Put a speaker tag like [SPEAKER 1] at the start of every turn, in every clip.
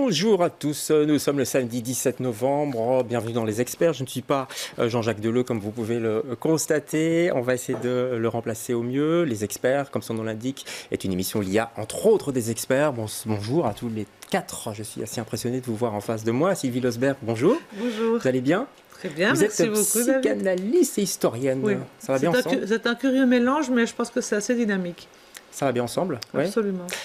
[SPEAKER 1] Bonjour à tous, nous sommes le samedi 17 novembre, bienvenue dans Les Experts. Je ne suis pas Jean-Jacques Deleu comme vous pouvez le constater, on va essayer de le remplacer au mieux. Les Experts, comme son nom l'indique, est une émission où il y a entre autres des experts. Bonjour à tous les quatre, je suis assez impressionné de vous voir en face de moi. Sylvie Losberg, bonjour.
[SPEAKER 2] Bonjour.
[SPEAKER 1] Vous allez bien?
[SPEAKER 2] Très bien,
[SPEAKER 1] vous
[SPEAKER 2] merci
[SPEAKER 1] êtes
[SPEAKER 2] beaucoup.
[SPEAKER 1] psychanalyste et historienne,
[SPEAKER 2] oui.
[SPEAKER 1] Ça va bien ensemble?
[SPEAKER 2] C'est un curieux mélange, mais je pense que c'est assez dynamique.
[SPEAKER 1] Ça va bien ensemble?
[SPEAKER 2] Absolument.
[SPEAKER 1] Ouais.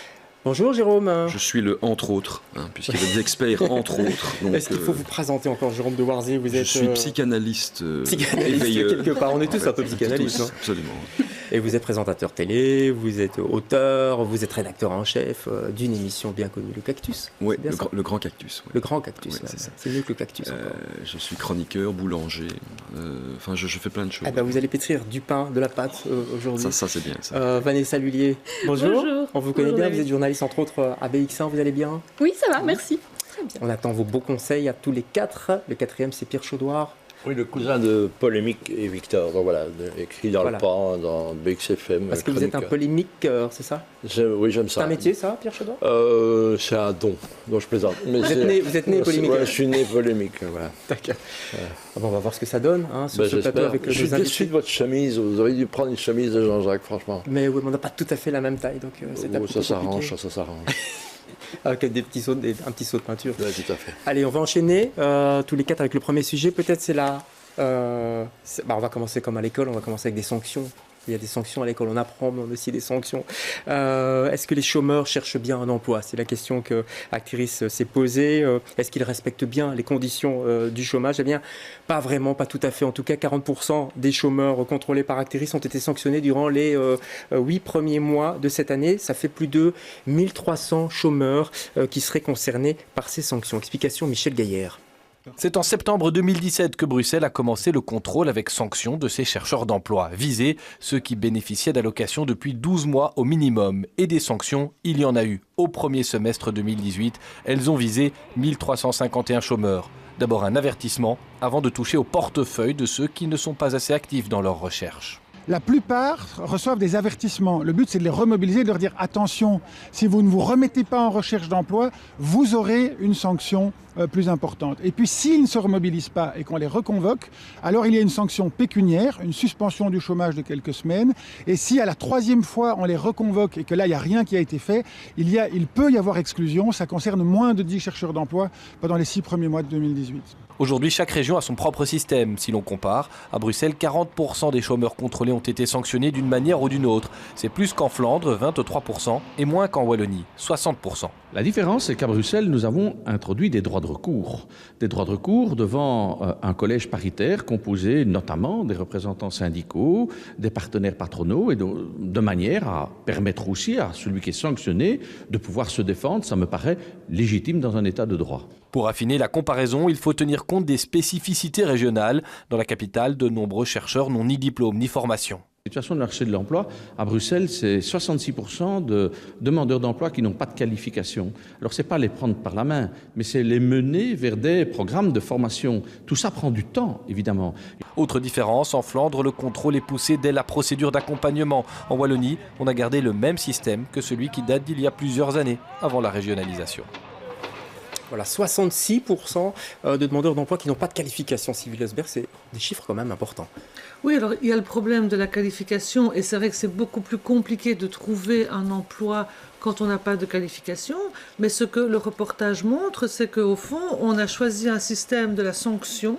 [SPEAKER 1] Bonjour Jérôme.
[SPEAKER 3] Je suis le entre autres, puisqu'il y a des experts entre autres.
[SPEAKER 1] Est-ce qu'il faut vous présenter encore, Jérôme de Warzy?
[SPEAKER 3] Je suis psychanalyste, éveilleur.
[SPEAKER 1] Quelque part, on est tous un peu psychanalystes.
[SPEAKER 3] Absolument.
[SPEAKER 1] Et vous êtes présentateur télé, vous êtes auteur, vous êtes rédacteur en chef d'une émission bien connue, Le Cactus.
[SPEAKER 3] Oui, le Grand Cactus. Ouais.
[SPEAKER 1] Le Grand Cactus,
[SPEAKER 3] ouais,
[SPEAKER 1] c'est mieux que Le Cactus.
[SPEAKER 3] Je suis chroniqueur, boulanger, je fais plein de choses.
[SPEAKER 1] Ah bah, vous allez pétrir du pain, de la pâte aujourd'hui.
[SPEAKER 3] Ça c'est bien. Ça.
[SPEAKER 1] Vanessa Lullier, bonjour.
[SPEAKER 2] Bonjour.
[SPEAKER 1] On vous connaît bien, vous êtes journaliste entre autres à BX1, vous allez bien?
[SPEAKER 4] Oui, ça va, merci. Très bien.
[SPEAKER 1] On attend vos beaux conseils à tous les quatre. Le quatrième, c'est Pierre Chaudoir.
[SPEAKER 5] Oui, le cousin de Polémique et Victor, donc voilà, écrit dans le pan, dans BXFM.
[SPEAKER 1] Parce que vous êtes un polémique, c'est ça?
[SPEAKER 5] Oui, j'aime ça.
[SPEAKER 1] C'est un métier, ça, Pierre Chaudoir?
[SPEAKER 5] C'est un don, donc je plaisante. Mais
[SPEAKER 1] vous êtes né polémique?
[SPEAKER 5] Ouais, je suis né polémique, voilà.
[SPEAKER 1] D'accord. On va voir ce que ça donne, sur ce plateau avec
[SPEAKER 5] je suis déçu de votre chemise, vous auriez dû prendre une chemise de Jean-Jacques, franchement.
[SPEAKER 1] Mais oui, on n'a pas tout à fait la même taille, donc
[SPEAKER 5] ça s'arrange.
[SPEAKER 1] Avec un petit saut de peinture.
[SPEAKER 5] Oui, tout à fait.
[SPEAKER 1] Allez, on va enchaîner tous les quatre avec le premier sujet. Peut-être c'est là. On va commencer comme à l'école, on va commencer avec des sanctions. Il y a des sanctions à l'école, on apprend, mais on a aussi des sanctions. Est-ce que les chômeurs cherchent bien un emploi? C'est la question que Actiris s'est posée. Est-ce qu'ils respectent bien les conditions du chômage? Eh bien, pas vraiment, pas tout à fait. En tout cas, 40% des chômeurs contrôlés par Actiris ont été sanctionnés durant les 8 premiers mois de cette année. Ça fait plus de 1300 chômeurs qui seraient concernés par ces sanctions. Explication Michel Gaillère.
[SPEAKER 6] C'est en septembre 2017 que Bruxelles a commencé le contrôle avec sanction de ces chercheurs d'emploi. Visés, ceux qui bénéficiaient d'allocations depuis 12 mois au minimum. Et des sanctions, il y en a eu. Au premier semestre 2018, elles ont visé 1351 chômeurs. D'abord un avertissement, avant de toucher au portefeuille de ceux qui ne sont pas assez actifs dans leur recherche.
[SPEAKER 7] La plupart reçoivent des avertissements. Le but, c'est de les remobiliser, de leur dire « Attention, si vous ne vous remettez pas en recherche d'emploi, vous aurez une sanction plus importante. » Et puis, s'ils ne se remobilisent pas et qu'on les reconvoque, alors il y a une sanction pécuniaire, une suspension du chômage de quelques semaines. Et si à la troisième fois, on les reconvoque et que là, il n'y a rien qui a été fait, il peut y avoir exclusion. Ça concerne moins de 10 chercheurs d'emploi pendant les 6 premiers mois de 2018.
[SPEAKER 6] Aujourd'hui, chaque région a son propre système. Si l'on compare, à Bruxelles, 40% des chômeurs contrôlés ont été sanctionnés d'une manière ou d'une autre. C'est plus qu'en Flandre, 23%, et moins qu'en Wallonie, 60%.
[SPEAKER 8] La différence, c'est qu'à Bruxelles, nous avons introduit des droits de recours. Des droits de recours devant un collège paritaire composé notamment des représentants syndicaux, des partenaires patronaux, et de manière à permettre aussi à celui qui est sanctionné de pouvoir se défendre. Ça me paraît légitime dans un état de droit.
[SPEAKER 6] Pour affiner la comparaison, il faut tenir compte des spécificités régionales. Dans la capitale, de nombreux chercheurs n'ont ni diplôme ni formation.
[SPEAKER 8] La situation de marché de l'emploi, à Bruxelles, c'est 66% de demandeurs d'emploi qui n'ont pas de qualification. Alors, ce n'est pas les prendre par la main, mais c'est les mener vers des programmes de formation. Tout ça prend du temps, évidemment.
[SPEAKER 6] Autre différence, en Flandre, le contrôle est poussé dès la procédure d'accompagnement. En Wallonie, on a gardé le même système que celui qui date d'il y a plusieurs années, avant la régionalisation.
[SPEAKER 1] Voilà, 66% de demandeurs d'emploi qui n'ont pas de qualification. Sylvie Losberg, c'est des chiffres quand même importants.
[SPEAKER 2] Oui, alors il y a le problème de la qualification et c'est vrai que c'est beaucoup plus compliqué de trouver un emploi quand on n'a pas de qualification. Mais ce que le reportage montre, c'est qu'au fond, on a choisi un système de la sanction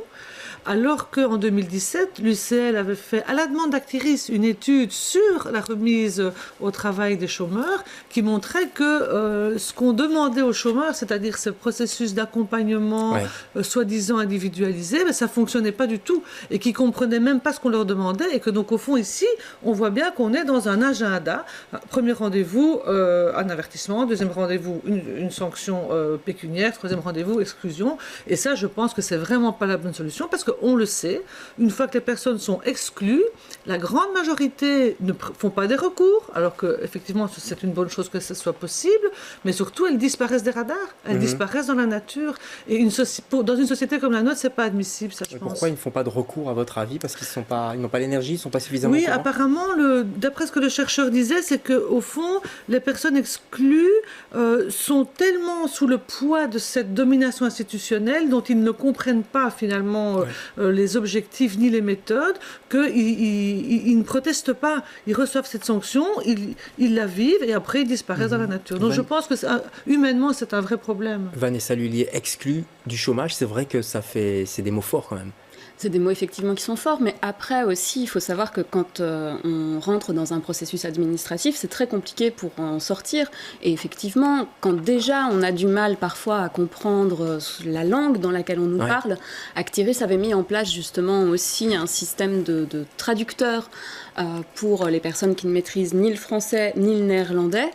[SPEAKER 2] alors qu'en 2017, l'UCL avait fait, à la demande d'Actiris, une étude sur la remise au travail des chômeurs qui montrait que ce qu'on demandait aux chômeurs, c'est-à-dire ce processus d'accompagnement soi-disant individualisé, ben, ça ne fonctionnait pas du tout et qui ne comprenaient même pas ce qu'on leur demandait et que donc au fond ici, on voit bien qu'on est dans un agenda. Premier rendez-vous, un avertissement, deuxième rendez-vous, une sanction pécuniaire, troisième rendez-vous, exclusion. Et ça, je pense que c'est vraiment pas la bonne solution parce que qu'on le sait, une fois que les personnes sont exclues, la grande majorité ne font pas des recours, alors qu'effectivement c'est une bonne chose que ce soit possible, mais surtout elles disparaissent des radars, elles disparaissent dans la nature. Et dans une société comme la nôtre, c'est pas admissible, ça je pense.
[SPEAKER 1] Pourquoi ils ne font pas de recours à votre avis? Parce qu'ils n'ont pas l'énergie, ils ne sont pas suffisamment
[SPEAKER 2] Oui,
[SPEAKER 1] courants.
[SPEAKER 2] apparemment, d'après ce que le chercheur disait, c'est qu'au fond, les personnes exclues sont tellement sous le poids de cette domination institutionnelle dont ils ne comprennent pas finalement les objectifs ni les méthodes, qu'ils ne protestent pas. Ils reçoivent cette sanction, ils la vivent et après ils disparaissent dans la nature. Donc je pense que humainement, c'est un vrai problème.
[SPEAKER 1] Vanessa Lullier, exclue du chômage, c'est vrai que c'est des mots forts quand même.
[SPEAKER 4] C'est des mots effectivement qui sont forts, mais après aussi, il faut savoir que quand on rentre dans un processus administratif, c'est très compliqué pour en sortir. Et effectivement, quand déjà on a du mal parfois à comprendre la langue dans laquelle on nous parle, Actiris avait mis en place justement aussi un système de traducteurs pour les personnes qui ne maîtrisent ni le français ni le néerlandais.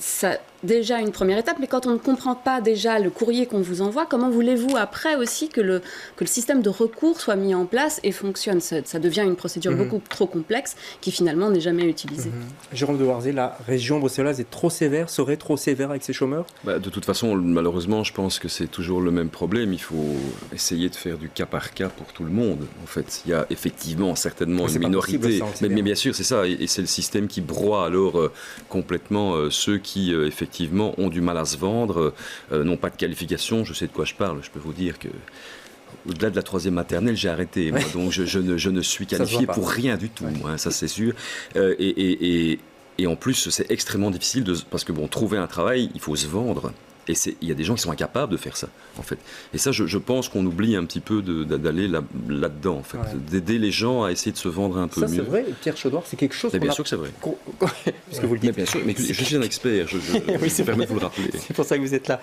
[SPEAKER 4] Ça, déjà une première étape, mais quand on ne comprend pas déjà le courrier qu'on vous envoie, comment voulez-vous après aussi que le système de recours soit mis en place et fonctionne? Ça devient une procédure beaucoup trop complexe qui finalement n'est jamais utilisée.
[SPEAKER 1] Jérôme de Warzée, la région bruxelloise est trop sévère, serait trop sévère avec ses chômeurs?
[SPEAKER 3] De toute façon, malheureusement, je pense que c'est toujours le même problème. Il faut essayer de faire du cas par cas pour tout le monde. En fait, il y a effectivement certainement une minorité, mais bien sûr, c'est ça, et c'est le système qui broie alors complètement ceux qui effectivement ont du mal à se vendre, n'ont pas de qualification. Je sais de quoi je parle. Je peux vous dire que au-delà de la 3e maternelle, j'ai arrêté. Moi, donc je ne suis qualifié pour rien du tout. Ça c'est sûr. Et en plus, c'est extrêmement difficile parce que trouver un travail, il faut se vendre. Et il y a des gens qui sont incapables de faire ça, en fait. Et ça, je pense qu'on oublie un petit peu d'aller là-dedans, en fait. D'aider les gens à essayer de se vendre un peu mieux.
[SPEAKER 1] Ça, c'est vrai. Et Pierre Chaudoir, c'est quelque chose
[SPEAKER 3] bien sûr que c'est vrai.
[SPEAKER 1] Puisque vous le dites.
[SPEAKER 3] Mais bien sûr, mais je suis un expert, je me permets de vous le rappeler.
[SPEAKER 1] C'est pour ça que vous êtes là.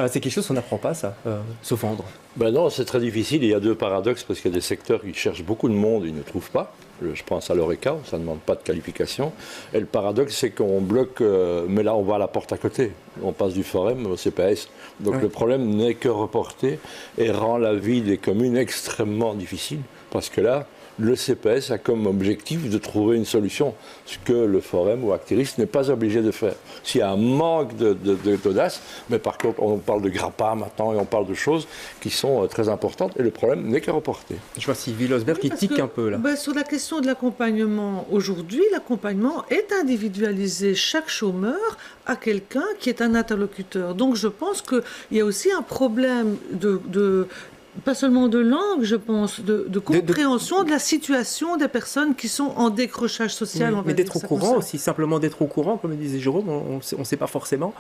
[SPEAKER 1] C'est quelque chose qu'on n'apprend pas, ça, se vendre.
[SPEAKER 5] Non, c'est très difficile. Il y a deux paradoxes, parce qu'il y a des secteurs qui cherchent beaucoup de monde et ils ne trouvent pas. Je pense à l'ORECA, ça ne demande pas de qualification. Et le paradoxe, c'est qu'on bloque, mais là, on va à la porte à côté. On passe du Forum au CPS. Donc le problème n'est que reporté et rend la vie des communes extrêmement difficile. Parce que là, le CPS a comme objectif de trouver une solution, ce que le Forum ou Actiris n'est pas obligé de faire. S'il y a un manque d'audace, mais par contre, on parle de grappa maintenant et on parle de choses qui sont très importantes et le problème n'est que reporté.
[SPEAKER 1] Je vois Sylvie Losberg qui tique un peu là.
[SPEAKER 2] Sur la question de l'accompagnement, aujourd'hui, l'accompagnement est individualisé. Chaque chômeur a quelqu'un qui est un interlocuteur. Donc je pense qu'il y a aussi un problème pas seulement de langue, je pense, de compréhension de la situation des personnes qui sont en décrochage social.
[SPEAKER 1] Mais d'être au courant aussi, simplement d'être au courant, comme le disait Jérôme, on ne sait pas forcément.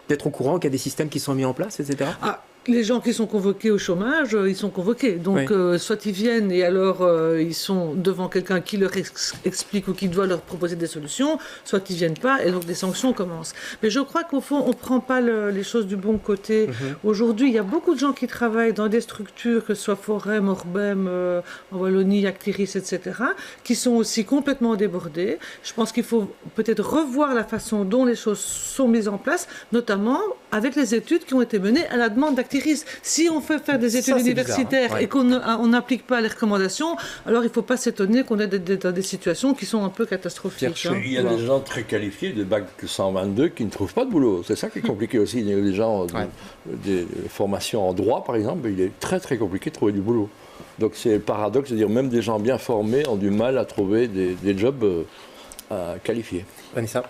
[SPEAKER 1] D'être au courant qu'il y a des systèmes qui sont mis en place, etc.
[SPEAKER 2] Les gens qui sont convoqués au chômage, ils sont convoqués. Donc, soit ils viennent et alors ils sont devant quelqu'un qui leur explique ou qui doit leur proposer des solutions, soit ils ne viennent pas et donc des sanctions commencent. Mais je crois qu'au fond, on ne prend pas les choses du bon côté. Aujourd'hui, il y a beaucoup de gens qui travaillent dans des structures, que ce soit Forum, Orbem, en Wallonie, Actiris, etc., qui sont aussi complètement débordés. Je pense qu'il faut peut-être revoir la façon dont les choses sont mises en place, notamment avec les études qui ont été menées à la demande d'Actiris. Si on fait faire des études universitaires et qu'on n'applique pas les recommandations, alors il ne faut pas s'étonner qu'on est dans des situations qui sont un peu catastrophiques.
[SPEAKER 5] Il y a des gens très qualifiés, des bacs 122, qui ne trouvent pas de boulot. C'est ça qui est compliqué aussi. Il y a des gens, des formations en droit, par exemple, il est très très compliqué de trouver du boulot. Donc c'est le paradoxe de dire même des gens bien formés ont du mal à trouver des jobs qualifiés.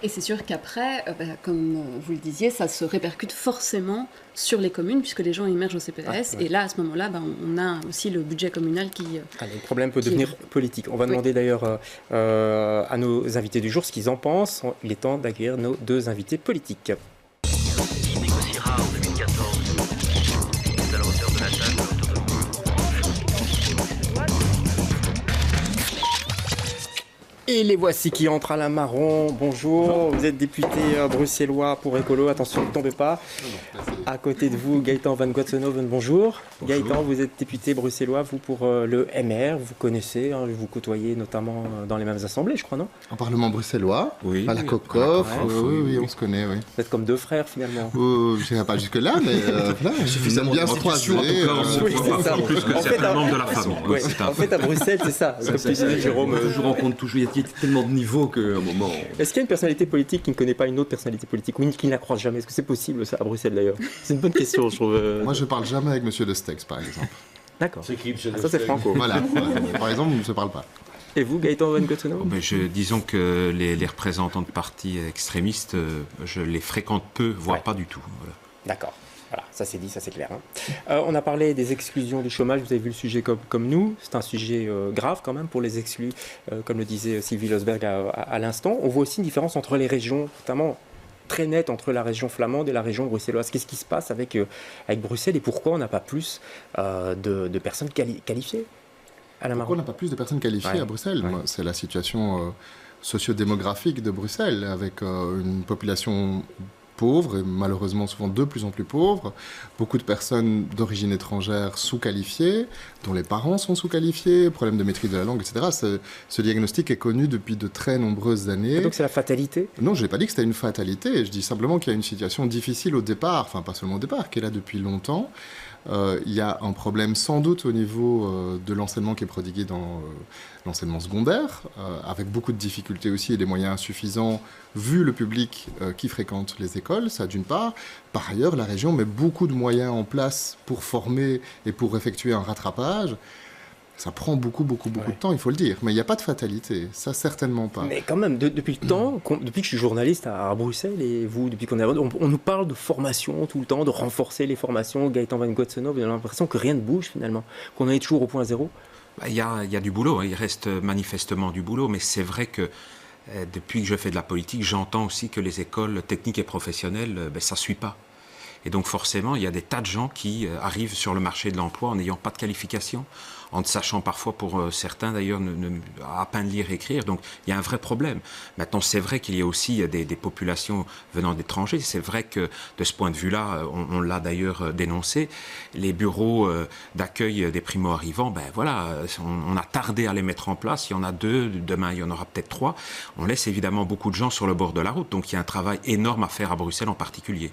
[SPEAKER 4] Et c'est sûr qu'après, comme vous le disiez, ça se répercute forcément sur les communes, puisque les gens émergent au CPS. Et là, à ce moment-là, on a aussi le budget communal qui...
[SPEAKER 1] le problème peut devenir politique. On va demander d'ailleurs à nos invités du jour ce qu'ils en pensent. Il est temps d'accueillir nos deux invités politiques.
[SPEAKER 9] Qui négociera en 2014 à la hauteur de la table.
[SPEAKER 1] Et les voici qui entrent à la marron. Bonjour, vous êtes député bruxellois pour Écolo. Attention, ne tombez pas. À côté de vous, Gaëtan Van Goetsenhoven, bonjour. Gaëtan, vous êtes député bruxellois, vous pour le MR, vous connaissez, vous côtoyez notamment dans les mêmes assemblées, je crois, non?
[SPEAKER 10] En Parlement bruxellois,
[SPEAKER 3] oui,
[SPEAKER 10] à la COCOF, oui, on se connaît, oui.
[SPEAKER 1] Vous êtes comme deux frères, finalement.
[SPEAKER 10] Je n'irai pas jusque-là, mais voilà,
[SPEAKER 3] suffisamment
[SPEAKER 10] bien se croiser.
[SPEAKER 1] C'est ça.
[SPEAKER 3] Plus que certains membres de la famille.
[SPEAKER 1] En fait, à Bruxelles, c'est ça. Comme tu disais, Jérôme.
[SPEAKER 3] Je rencontre toujours, il y a tellement de niveaux qu'à un moment...
[SPEAKER 1] Est-ce qu'il y a une personnalité politique qui ne connaît pas une autre personnalité politique, ou qui ne la croise jamais? Est-ce que c'est possible, ça, à Bruxelles, d'ailleurs? C'est une bonne question, je trouve.
[SPEAKER 10] Moi, je ne parle jamais avec Monsieur de Stex, par exemple.
[SPEAKER 1] D'accord.
[SPEAKER 5] C'est qui, monsieur de
[SPEAKER 1] Ça, c'est franco.
[SPEAKER 10] Voilà. Par exemple, on ne se parle pas.
[SPEAKER 1] Et vous, Gaëtan Van Goetsenhoven?
[SPEAKER 11] Disons que les représentants de partis extrémistes, je les fréquente peu, voire pas du tout. Voilà.
[SPEAKER 1] D'accord. Voilà, ça c'est dit, ça c'est clair. On a parlé des exclusions du chômage, vous avez vu le sujet comme nous. C'est un sujet grave quand même pour les exclus, comme le disait Sylvie Losberg à l'instant. On voit aussi une différence entre les régions, notamment très nette entre la région flamande et la région bruxelloise. Qu'est-ce qui se passe avec Bruxelles et pourquoi on n'a pas plus de personnes qualifiées?
[SPEAKER 10] Pourquoi on n'a pas plus de personnes qualifiées à Bruxelles? C'est la situation sociodémographique de Bruxelles, avec une population pauvres, et malheureusement souvent de plus en plus pauvres, beaucoup de personnes d'origine étrangère sous-qualifiées, dont les parents sont sous-qualifiés, problème de maîtrise de la langue, etc. Ce diagnostic est connu depuis de très nombreuses années.
[SPEAKER 1] Et donc c'est la fatalité?
[SPEAKER 10] Non, je n'ai pas dit que c'était une fatalité, je dis simplement qu'il y a une situation difficile au départ, enfin pas seulement au départ, qui est là depuis longtemps. Il y a un problème sans doute au niveau de l'enseignement qui est prodigué dans l'enseignement secondaire, avec beaucoup de difficultés aussi et des moyens insuffisants vu le public qui fréquente les écoles, ça d'une part. Par ailleurs, la région met beaucoup de moyens en place pour former et pour effectuer un rattrapage. Ça prend beaucoup de temps, il faut le dire. Mais il n'y a pas de fatalité, ça certainement pas.
[SPEAKER 1] Mais quand même, depuis le temps, depuis que je suis journaliste à Bruxelles, et vous, depuis qu'on est on nous parle de formation tout le temps, de renforcer les formations. Gaëtan Van Goetsenhoven, on a l'impression que rien ne bouge finalement, qu'on en est toujours au point zéro.
[SPEAKER 11] Il y a du boulot, il reste manifestement du boulot, mais c'est vrai que depuis que je fais de la politique, j'entends aussi que les écoles techniques et professionnelles, ça ne suit pas. Et donc forcément, il y a des tas de gens qui arrivent sur le marché de l'emploi en n'ayant pas de qualification, en ne sachant parfois pour certains d'ailleurs à peine lire et écrire. Donc il y a un vrai problème. Maintenant, c'est vrai qu'il y a aussi des populations venant d'étrangers. C'est vrai que de ce point de vue-là, on l'a d'ailleurs dénoncé, les bureaux d'accueil des primo-arrivants, on a tardé à les mettre en place. Il y en a 2, demain il y en aura peut-être 3. On laisse évidemment beaucoup de gens sur le bord de la route. Donc il y a un travail énorme à faire à Bruxelles en particulier.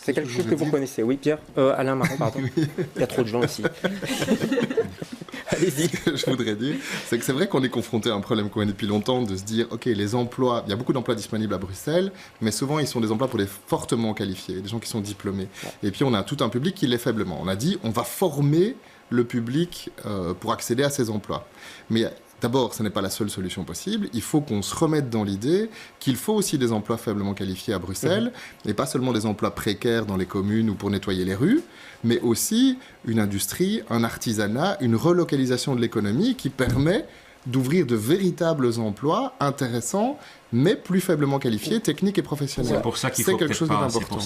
[SPEAKER 1] C'est quelque chose que vous connaissez, oui Pierre? Alain Marron, pardon. Il y a trop de gens ici. Allez-y.
[SPEAKER 10] Ce que je voudrais dire, c'est que c'est vrai qu'on est confronté à un problème qu'on a depuis longtemps, de se dire, ok, les emplois, il y a beaucoup d'emplois disponibles à Bruxelles, mais souvent ils sont des emplois pour les fortement qualifiés, des gens qui sont diplômés. Et puis on a tout un public qui l'est faiblement. On a dit, on va former le public pour accéder à ces emplois. Mais d'abord, ce n'est pas la seule solution possible. Il faut qu'on se remette dans l'idée qu'il faut aussi des emplois faiblement qualifiés à Bruxelles, et pas seulement des emplois précaires dans les communes ou pour nettoyer les rues, mais aussi une industrie, un artisanat, une relocalisation de l'économie qui permet d'ouvrir de véritables emplois intéressants, mais plus faiblement qualifiés, techniques et professionnels.
[SPEAKER 11] C'est pour ça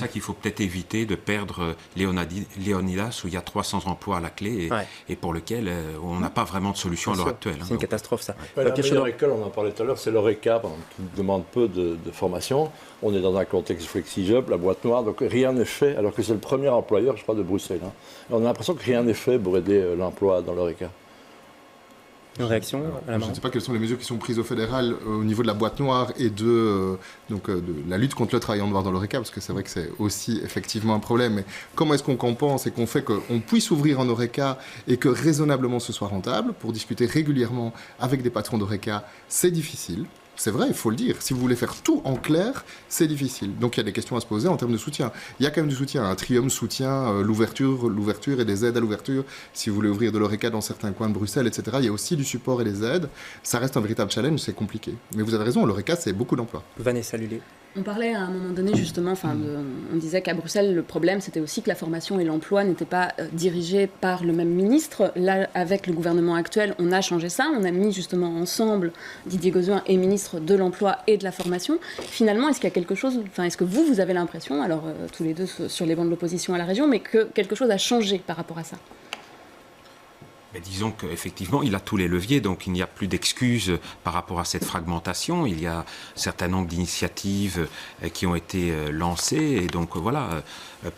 [SPEAKER 11] qu'il faut peut-être éviter de perdre Léonidas, où il y a 300 emplois à la clé et pour lequel on n'a pas vraiment de solution à l'heure actuelle.
[SPEAKER 1] C'est une catastrophe, ça.
[SPEAKER 5] La meilleure école, on en parlait tout à l'heure, c'est l'Oreca, qui demande peu de formation. On est dans un contexte FlexiJob, la boîte noire, donc rien n'est fait, alors que c'est le premier employeur, je crois, de Bruxelles. On a l'impression que rien n'est fait pour aider l'emploi dans l'Oreca.
[SPEAKER 1] Une réaction?
[SPEAKER 10] Je ne sais pas quelles sont les mesures qui sont prises au fédéral au niveau de la boîte noire et de la lutte contre le travail en noir dans l'Oreca, parce que c'est vrai que c'est aussi effectivement un problème. Mais comment est-ce qu'on compense et qu'on fait qu'on puisse ouvrir un Oreca et que raisonnablement ce soit rentable? Pour discuter régulièrement avec des patrons d'Oreca, c'est difficile. C'est vrai, il faut le dire. Si vous voulez faire tout en clair, c'est difficile. Donc il y a des questions à se poser en termes de soutien. Il y a quand même du soutien. Un Trium soutient l'ouverture et des aides à l'ouverture. Si vous voulez ouvrir de l'Oreca dans certains coins de Bruxelles, etc., il y a aussi du support et des aides. Ça reste un véritable challenge, c'est compliqué. Mais vous avez raison, l'Oreca, c'est beaucoup d'emplois.
[SPEAKER 1] Vanessa Lulé.
[SPEAKER 4] On parlait à un moment donné justement, on disait qu'à Bruxelles, le problème c'était aussi que la formation et l'emploi n'étaient pas dirigés par le même ministre. Là, avec le gouvernement actuel, on a changé ça. On a mis justement ensemble Didier Gauzuin et ministre de l'Emploi et de la Formation. Finalement, est-ce qu'il y a quelque chose, est-ce que vous avez l'impression, alors tous les deux sur les bancs de l'opposition à la région, mais que quelque chose a changé par rapport à ça?
[SPEAKER 11] Mais disons qu'effectivement, il a tous les leviers, donc il n'y a plus d'excuses par rapport à cette fragmentation. Il y a un certain nombre d'initiatives qui ont été lancées, et donc voilà,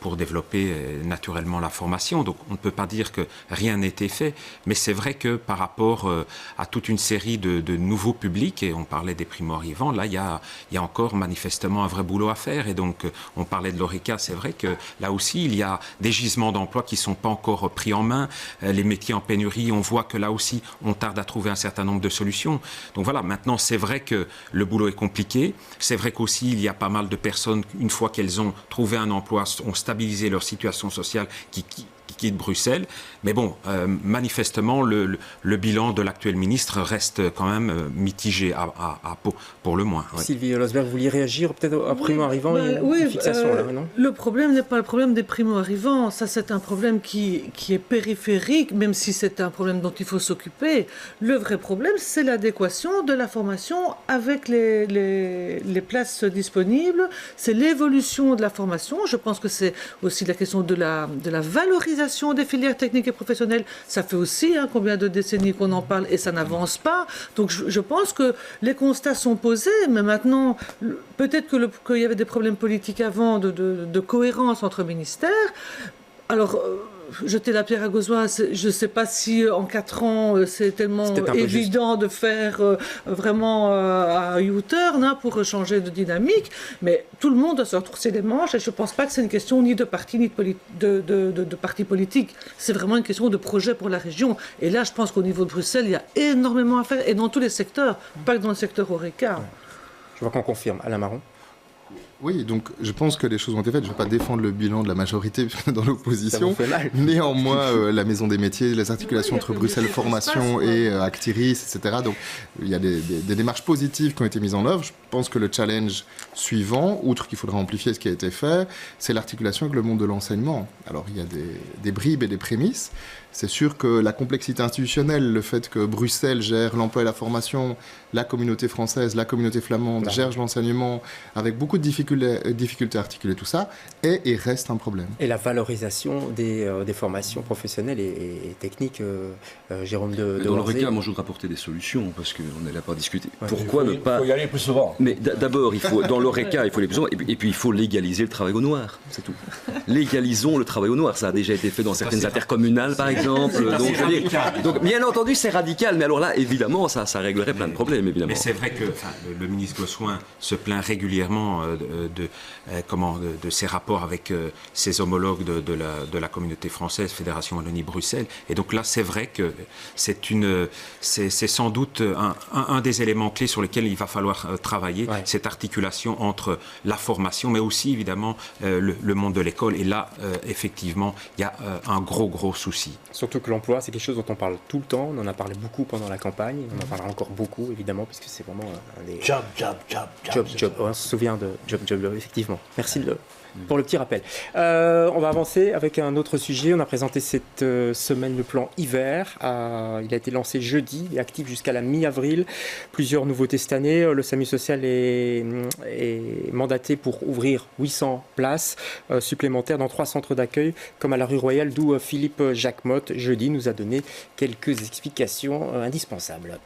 [SPEAKER 11] pour développer naturellement la formation. Donc on ne peut pas dire que rien n'a été fait, mais c'est vrai que par rapport à toute une série de nouveaux publics, et on parlait des primo-arrivants, là il y a encore manifestement un vrai boulot à faire. Et donc on parlait de l'ORECA, c'est vrai que là aussi il y a des gisements d'emplois qui ne sont pas encore pris en main. Les métiers en pénurie, on voit que là aussi on tarde à trouver un certain nombre de solutions. Donc voilà, maintenant c'est vrai que le boulot est compliqué. C'est vrai qu'aussi il y a pas mal de personnes, une fois qu'elles ont trouvé un emploi, ont stabilisé leur situation sociale, qui quittent Bruxelles. Mais bon, manifestement, le bilan de l'actuel ministre reste quand même mitigé pour le moins.
[SPEAKER 1] Ouais. Sylvie Losberg, vous vouliez réagir peut-être à primo-arrivants, une fixation là, non ?
[SPEAKER 2] Le problème n'est pas le problème des primo-arrivants. Ça, c'est un problème qui est périphérique, même si c'est un problème dont il faut s'occuper. Le vrai problème, c'est l'adéquation de la formation avec les places disponibles. C'est l'évolution de la formation. Je pense que c'est aussi la question de la valorisation des filières techniques et professionnelles. Ça fait aussi combien de décennies qu'on en parle et ça n'avance pas. Donc je pense que les constats sont posés, mais maintenant, peut-être qu'il y avait des problèmes politiques avant de cohérence entre ministères. Alors, jeter la pierre à Gauzois, je ne sais pas si en 4 ans, c'est tellement évident de faire vraiment un U-turn pour changer de dynamique, mais tout le monde doit se retrousser les manches, et je ne pense pas que c'est une question ni de parti ni de parti politique. C'est vraiment une question de projet pour la région. Et là, je pense qu'au niveau de Bruxelles, il y a énormément à faire, et dans tous les secteurs, pas que dans le secteur ORECA.
[SPEAKER 1] Je vois qu'on confirme. Alain Marron.
[SPEAKER 10] Oui, donc je pense que les choses ont été faites. Je ne vais pas défendre le bilan de la majorité dans l'opposition. Néanmoins, la Maison des métiers, les articulations entre Bruxelles Formation et Actiris, etc. Donc il y a des démarches positives qui ont été mises en œuvre. Je pense que le challenge suivant, outre qu'il faudra amplifier ce qui a été fait, c'est l'articulation avec le monde de l'enseignement. Alors il y a des bribes et des prémices. C'est sûr que la complexité institutionnelle, le fait que Bruxelles gère l'emploi et la formation, la communauté française, la communauté flamande gère l'enseignement, avec beaucoup de difficultés à articuler tout ça, est et reste un problème.
[SPEAKER 1] Et la valorisation des formations professionnelles et techniques, Jérôme de
[SPEAKER 3] Dans l'ORECA, moi je voudrais apporter des solutions, parce qu'on est là pour discuter.
[SPEAKER 5] Ouais,
[SPEAKER 3] Pourquoi ne pas...
[SPEAKER 5] Il faut y aller plus souvent.
[SPEAKER 3] Mais d'abord, dans l'ORECA, il faut aller plus souvent, et puis il faut légaliser le travail au noir, c'est tout. Légalisons le travail au noir, ça a déjà été fait dans certaines intercommunales, par exemple. Donc, bien entendu, c'est radical, mais alors là, évidemment, ça réglerait plein de problèmes, évidemment.
[SPEAKER 11] Mais c'est vrai que le ministre Gosselin se plaint régulièrement de ses rapports avec ses homologues de la communauté française, Fédération Wallonie-Bruxelles. Et donc là, c'est vrai que c'est sans doute un des éléments clés sur lesquels il va falloir travailler, cette articulation entre la formation, mais aussi, évidemment, le monde de l'école. Et là, effectivement, il y a un gros souci.
[SPEAKER 1] Surtout que l'emploi, c'est quelque chose dont on parle tout le temps. On en a parlé beaucoup pendant la campagne. On en parlera encore beaucoup, évidemment, puisque c'est vraiment un des... Job. On se souvient de job, effectivement. Merci pour le petit rappel. On va avancer avec un autre sujet. On a présenté cette semaine le plan hiver. Il a été lancé jeudi et actif jusqu'à la mi-avril. Plusieurs nouveautés cette année. Le SAMU social est mandaté pour ouvrir 800 places supplémentaires dans 3 centres d'accueil, comme à la rue Royale, d'où Philippe Jacquemotte, jeudi, nous a donné quelques explications indispensables.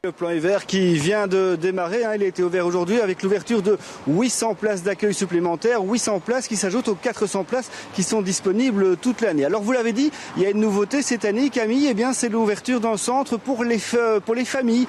[SPEAKER 12] Le plan hiver qui vient de démarrer, il a été ouvert aujourd'hui avec l'ouverture de 800 places d'accueil supplémentaires, 800 places qui s'ajoutent aux 400 places qui sont disponibles toute l'année. Alors vous l'avez dit, il y a une nouveauté cette année, Camille, c'est l'ouverture d'un centre pour les familles.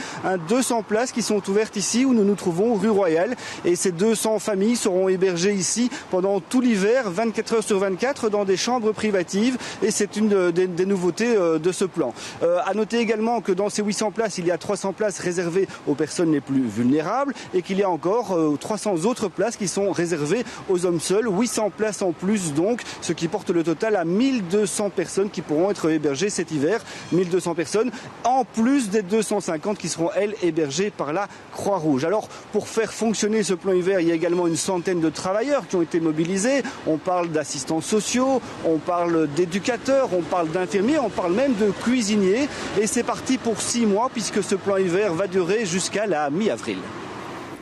[SPEAKER 12] 200 places qui sont ouvertes ici où nous nous trouvons, rue Royale. Et ces 200 familles seront hébergées ici pendant tout l'hiver, 24 heures sur 24, dans des chambres privatives. Et c'est une des nouveautés de ce plan. À noter également que dans ces 800 places, il y a 300 places réservées aux personnes les plus vulnérables et qu'il y a encore 300 autres places qui sont réservées aux hommes seuls, 800 places en plus donc, ce qui porte le total à 1200 personnes qui pourront être hébergées cet hiver, 1200 personnes en plus des 250 qui seront elles hébergées par la Croix-Rouge. Alors pour faire fonctionner ce plan hiver, il y a également une centaine de travailleurs qui ont été mobilisés, on parle d'assistants sociaux, on parle d'éducateurs, on parle d'infirmiers, on parle même de cuisiniers et c'est parti pour 6 mois puisque ce plan hiver va durer jusqu'à la mi-avril.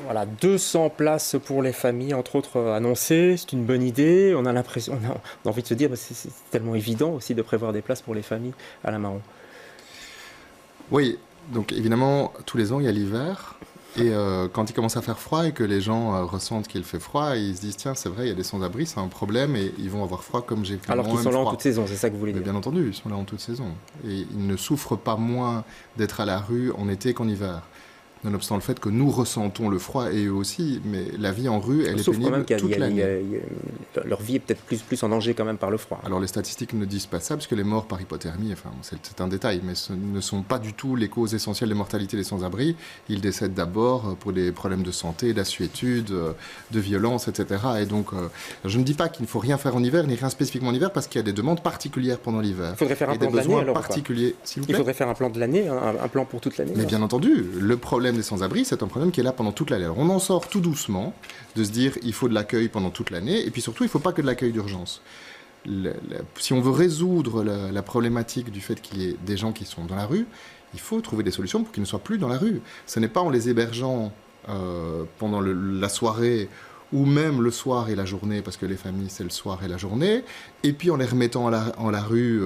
[SPEAKER 1] Voilà, 200 places pour les familles, entre autres annoncées. C'est une bonne idée. On a envie de se dire, c'est tellement évident aussi de prévoir des places pour les familles. Alain Marron.
[SPEAKER 10] Oui, donc évidemment, tous les ans, il y a l'hiver. Et quand il commence à faire froid et que les gens ressentent qu'il fait froid, ils se disent tiens, c'est vrai, il y a des sans-abri, c'est un problème et ils vont avoir froid comme j'ai.
[SPEAKER 1] Alors qu'ils sont là en toute saison, c'est ça que vous voulez dire?
[SPEAKER 10] Bien entendu, ils sont là en toute saison. Et ils ne souffrent pas moins d'être à la rue en été qu'en hiver. Nonobstant le fait que nous ressentons le froid et eux aussi, mais la vie en rue, elle est pénible toute l'année.
[SPEAKER 1] Leur vie est peut-être plus en danger quand même par le froid.
[SPEAKER 10] Alors les statistiques ne disent pas ça, parce que les morts par hypothermie, enfin, c'est un détail, mais ce ne sont pas du tout les causes essentielles de mortalité des sans-abri. Ils décèdent d'abord pour des problèmes de santé, d'assuétude, de violence, etc. Et donc, je ne dis pas qu'il ne faut rien faire en hiver, ni rien spécifiquement en hiver, parce qu'il y a des demandes particulières pendant l'hiver.
[SPEAKER 1] Il faudrait faire un plan de l'année, alors, particuliers.
[SPEAKER 10] Il
[SPEAKER 1] faudrait faire un plan de l'année, un plan pour toute l'année.
[SPEAKER 10] Mais bien entendu, le problème des sans-abri, c'est un problème qui est là pendant toute l'année. Alors on en sort tout doucement, de se dire il faut de l'accueil pendant toute l'année, et puis surtout il ne faut pas que de l'accueil d'urgence. Si on veut résoudre la problématique du fait qu'il y ait des gens qui sont dans la rue, il faut trouver des solutions pour qu'ils ne soient plus dans la rue. Ce n'est pas en les hébergeant pendant la soirée ou même le soir et la journée, parce que les familles, c'est le soir et la journée, et puis en les remettant en la rue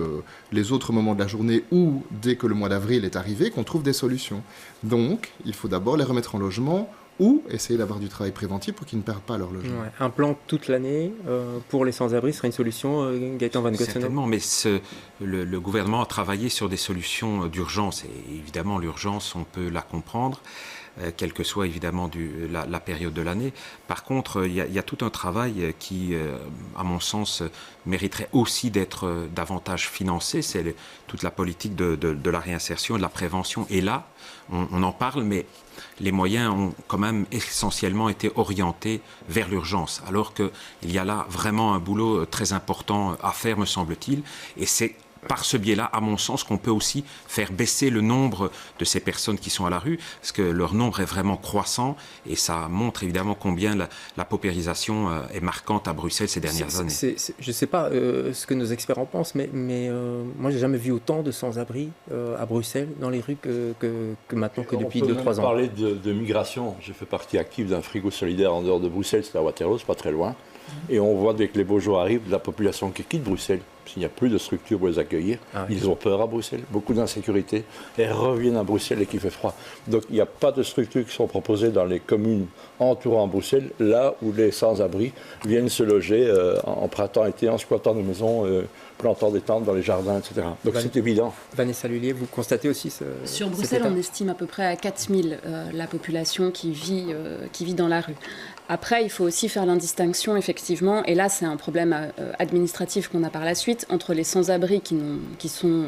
[SPEAKER 10] les autres moments de la journée ou dès que le mois d'avril est arrivé, qu'on trouve des solutions. Donc, il faut d'abord les remettre en logement ou essayer d'avoir du travail préventif pour qu'ils ne perdent pas leur logement.
[SPEAKER 1] Ouais, un plan toute l'année pour les sans-abri serait une solution, Gaëtan Van Gossenen?
[SPEAKER 11] Certainement, mais le gouvernement a travaillé sur des solutions d'urgence, et évidemment l'urgence, on peut la comprendre, quelle que soit évidemment la période de l'année. Par contre, il y a tout un travail qui, à mon sens, mériterait aussi d'être davantage financé. C'est toute la politique de la réinsertion et de la prévention. Et là, on en parle, mais les moyens ont quand même essentiellement été orientés vers l'urgence, alors qu'il y a là vraiment un boulot très important à faire, me semble-t-il, et c'est par ce biais-là, à mon sens, qu'on peut aussi faire baisser le nombre de ces personnes qui sont à la rue, parce que leur nombre est vraiment croissant, et ça montre évidemment combien la paupérisation est marquante à Bruxelles ces dernières années.
[SPEAKER 1] Je ne sais pas ce que nos experts en pensent, mais moi, j'ai jamais vu autant de sans-abri à Bruxelles, dans les rues, que maintenant, que depuis 2-3 ans.
[SPEAKER 5] On peut parler de migration. J'ai fait partie active d'un frigo solidaire en dehors de Bruxelles, c'est à Waterloo, c'est pas très loin. Et on voit dès que les beaux jours arrivent, la population qui quitte Bruxelles, s'il n'y a plus de structure pour les accueillir, ils ont peur à Bruxelles, beaucoup d'insécurité, et reviennent à Bruxelles et qu'il fait froid. Donc il n'y a pas de structures qui sont proposées dans les communes entourant Bruxelles, là où les sans-abri viennent se loger en printemps-été, en squattant des maisons, plantant des tentes dans les jardins, etc. Donc c'est évident.
[SPEAKER 1] Vanessa Lullier, vous constatez aussi
[SPEAKER 4] Sur Bruxelles, on estime à peu près à 4000 la population qui vit dans la rue. Après, il faut aussi faire l'indistinction, effectivement, et là, c'est un problème administratif qu'on a par la suite, entre les sans-abri qui sont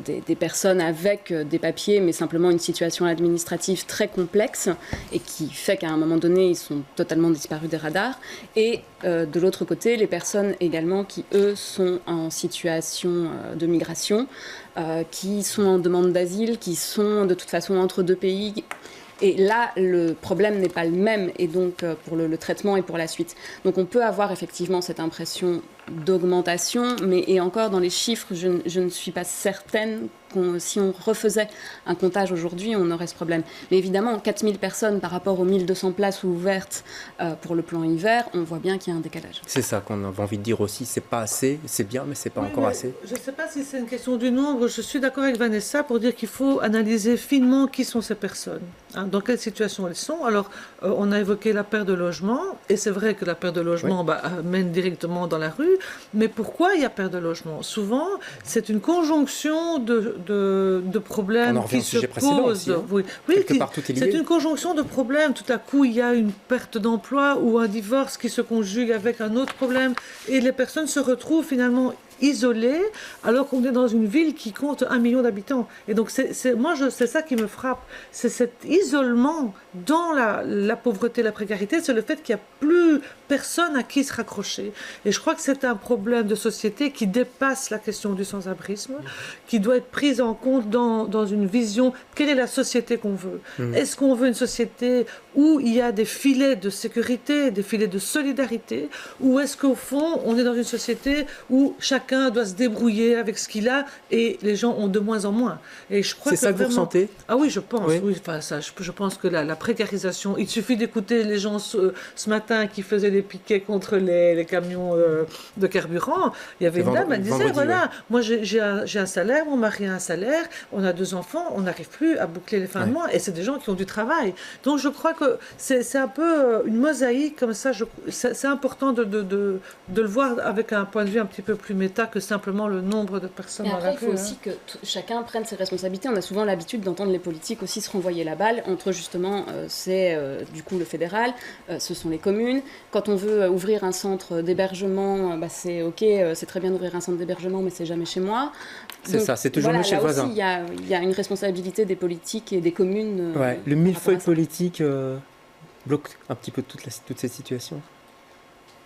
[SPEAKER 4] des personnes avec des papiers, mais simplement une situation administrative très complexe, et qui fait qu'à un moment donné, ils sont totalement disparus des radars, et de l'autre côté, les personnes également qui, eux, sont en situation de migration, qui sont en demande d'asile, qui sont de toute façon entre deux pays. Et là, le problème n'est pas le même, et donc pour le traitement et pour la suite. Donc on peut avoir effectivement cette impression d'augmentation, mais et encore dans les chiffres, je ne suis pas certaine si on refaisait un comptage aujourd'hui, on aurait ce problème. Mais évidemment, 4000 personnes par rapport aux 1200 places ouvertes pour le plan hiver, on voit bien qu'il y a un décalage.
[SPEAKER 1] C'est ça qu'on avait envie de dire aussi, c'est pas assez, c'est bien, mais c'est pas encore assez.
[SPEAKER 2] Je ne sais pas si c'est une question du nombre, je suis d'accord avec Vanessa pour dire qu'il faut analyser finement qui sont ces personnes, dans quelle situation elles sont. Alors, on a évoqué la perte de logement, et c'est vrai que la perte de logement mène directement dans la rue, mais pourquoi il y a perte de logement? Souvent, c'est une conjonction de problèmes qui se posent. Oui, c'est une conjonction de problèmes. Tout à coup, il y a une perte d'emploi ou un divorce qui se conjugue avec un autre problème, et les personnes se retrouvent finalement isolés, alors qu'on est dans une ville qui compte 1 million d'habitants. Et donc, c'est ça qui me frappe. C'est cet isolement dans la pauvreté, la précarité, c'est le fait qu'il n'y a plus personne à qui se raccrocher. Et je crois que c'est un problème de société qui dépasse la question du sans-abrisme, qui doit être prise en compte dans une vision. Quelle est la société qu'on veut? Est-ce qu'on veut une société où il y a des filets de sécurité, des filets de solidarité, ou est-ce qu'au fond, on est dans une société où chacun chacun doit se débrouiller avec ce qu'il a et les gens ont de moins en moins. Et je crois
[SPEAKER 1] c'est ça que vous ressentez?
[SPEAKER 2] Ah oui, je pense. Oui. Enfin, ça, je pense que la précarisation, il suffit d'écouter les gens ce matin qui faisaient des piquets contre les camions de carburant. Il y avait une dame, elle disait, voilà, moi j'ai un salaire, mon mari a un salaire, on a 2 enfants, on n'arrive plus à boucler les fins de mois. Et c'est des gens qui ont du travail. Donc je crois que c'est un peu une mosaïque comme ça. C'est important de le voir avec un point de vue un petit peu plus méta que simplement le nombre de personnes.
[SPEAKER 4] Et après, il faut aussi que chacun prenne ses responsabilités. On a souvent l'habitude d'entendre les politiques aussi se renvoyer la balle entre justement, du coup le fédéral, ce sont les communes. Quand on veut ouvrir un centre d'hébergement, c'est ok, c'est très bien d'ouvrir un centre d'hébergement, mais c'est jamais chez moi.
[SPEAKER 1] C'est ça, c'est toujours mieux chez le voisin.
[SPEAKER 4] Il y a une responsabilité des politiques et des communes.
[SPEAKER 1] Le millefeuille politique bloque un petit peu toute cette situation.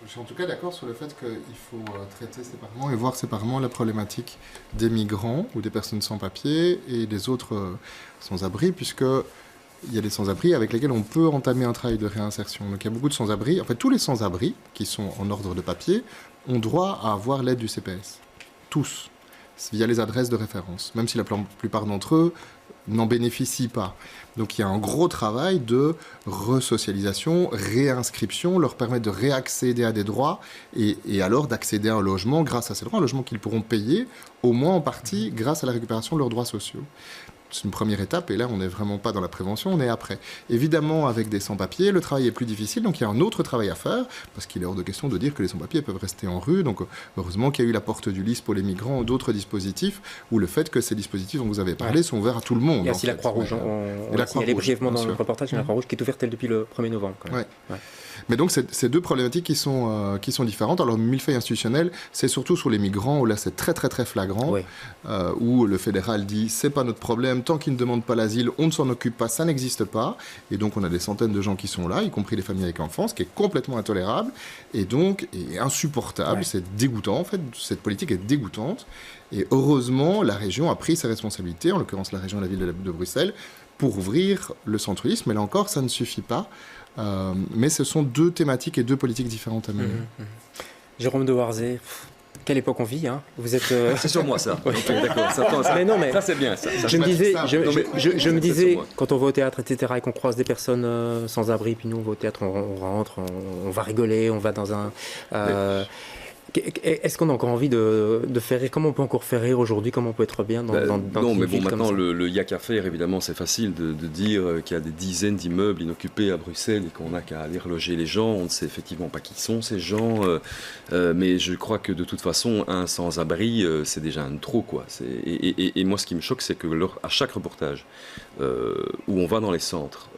[SPEAKER 10] Je suis en tout cas d'accord sur le fait qu'il faut traiter séparément et voir séparément la problématique des migrants ou des personnes sans papier et des autres sans-abri, puisqu'il y a des sans-abri avec lesquels on peut entamer un travail de réinsertion. Donc il y a beaucoup de sans-abri. En fait, tous les sans-abri qui sont en ordre de papier ont droit à avoir l'aide du CPS. Tous. Via les adresses de référence. Même si la plupart d'entre eux n'en bénéficient pas. Donc il y a un gros travail de resocialisation, réinscription, leur permettre de réaccéder à des droits et alors d'accéder à un logement grâce à ces droits, un logement qu'ils pourront payer, au moins en partie grâce à la récupération de leurs droits sociaux. C'est une première étape et là on n'est vraiment pas dans la prévention, on est après. Évidemment avec des sans-papiers, le travail est plus difficile, donc il y a un autre travail à faire, parce qu'il est hors de question de dire que les sans-papiers peuvent rester en rue, donc heureusement qu'il y a eu la porte du Lys pour les migrants, d'autres dispositifs, ou le fait que ces dispositifs dont vous avez parlé sont ouverts à tout le monde.
[SPEAKER 1] Il y a aussi la Croix-Rouge, il y a brièvement dans le reportage, la Croix-Rouge qui est ouverte depuis le 1er novembre.
[SPEAKER 10] Mais donc c'est deux problématiques qui sont différentes. Alors le millefeuille institutionnel, c'est surtout sur les migrants, où là c'est très très très flagrant, où le fédéral dit c'est pas notre problème, tant qu'ils ne demandent pas l'asile, on ne s'en occupe pas, ça n'existe pas. Et donc on a des centaines de gens qui sont là, y compris les familles avec enfants, ce qui est complètement intolérable et donc insupportable. C'est dégoûtant en fait, cette politique est dégoûtante. Et heureusement, la région a pris ses responsabilités, en l'occurrence la région et la ville de Bruxelles, pour ouvrir le centre-Lys. Mais là encore, ça ne suffit pas. Mais ce sont deux thématiques et deux politiques différentes à mener.
[SPEAKER 1] Jérôme de Warzée, quelle époque on vit, hein? Vous êtes.
[SPEAKER 3] C'est sur moi ça. D'accord. Ça c'est bien. Ça,
[SPEAKER 1] je me disais, quand on va au théâtre, etc., et qu'on croise des personnes sans abri, puis nous on va au théâtre, on rentre, on va rigoler, on va dans un. Est-ce qu'on a encore envie de faire rire? Comment on peut encore faire rire aujourd'hui? Comment on peut être bien dans
[SPEAKER 3] non, mais bon, maintenant, le y a qu'à faire, évidemment, c'est facile de dire qu'il y a des dizaines d'immeubles inoccupés à Bruxelles et qu'on n'a qu'à aller reloger les gens. On ne sait effectivement pas qui sont ces gens, mais je crois que de toute façon, un sans-abri, c'est déjà un trop, quoi. Et moi, ce qui me choque, c'est que à chaque reportage où on va dans les centres,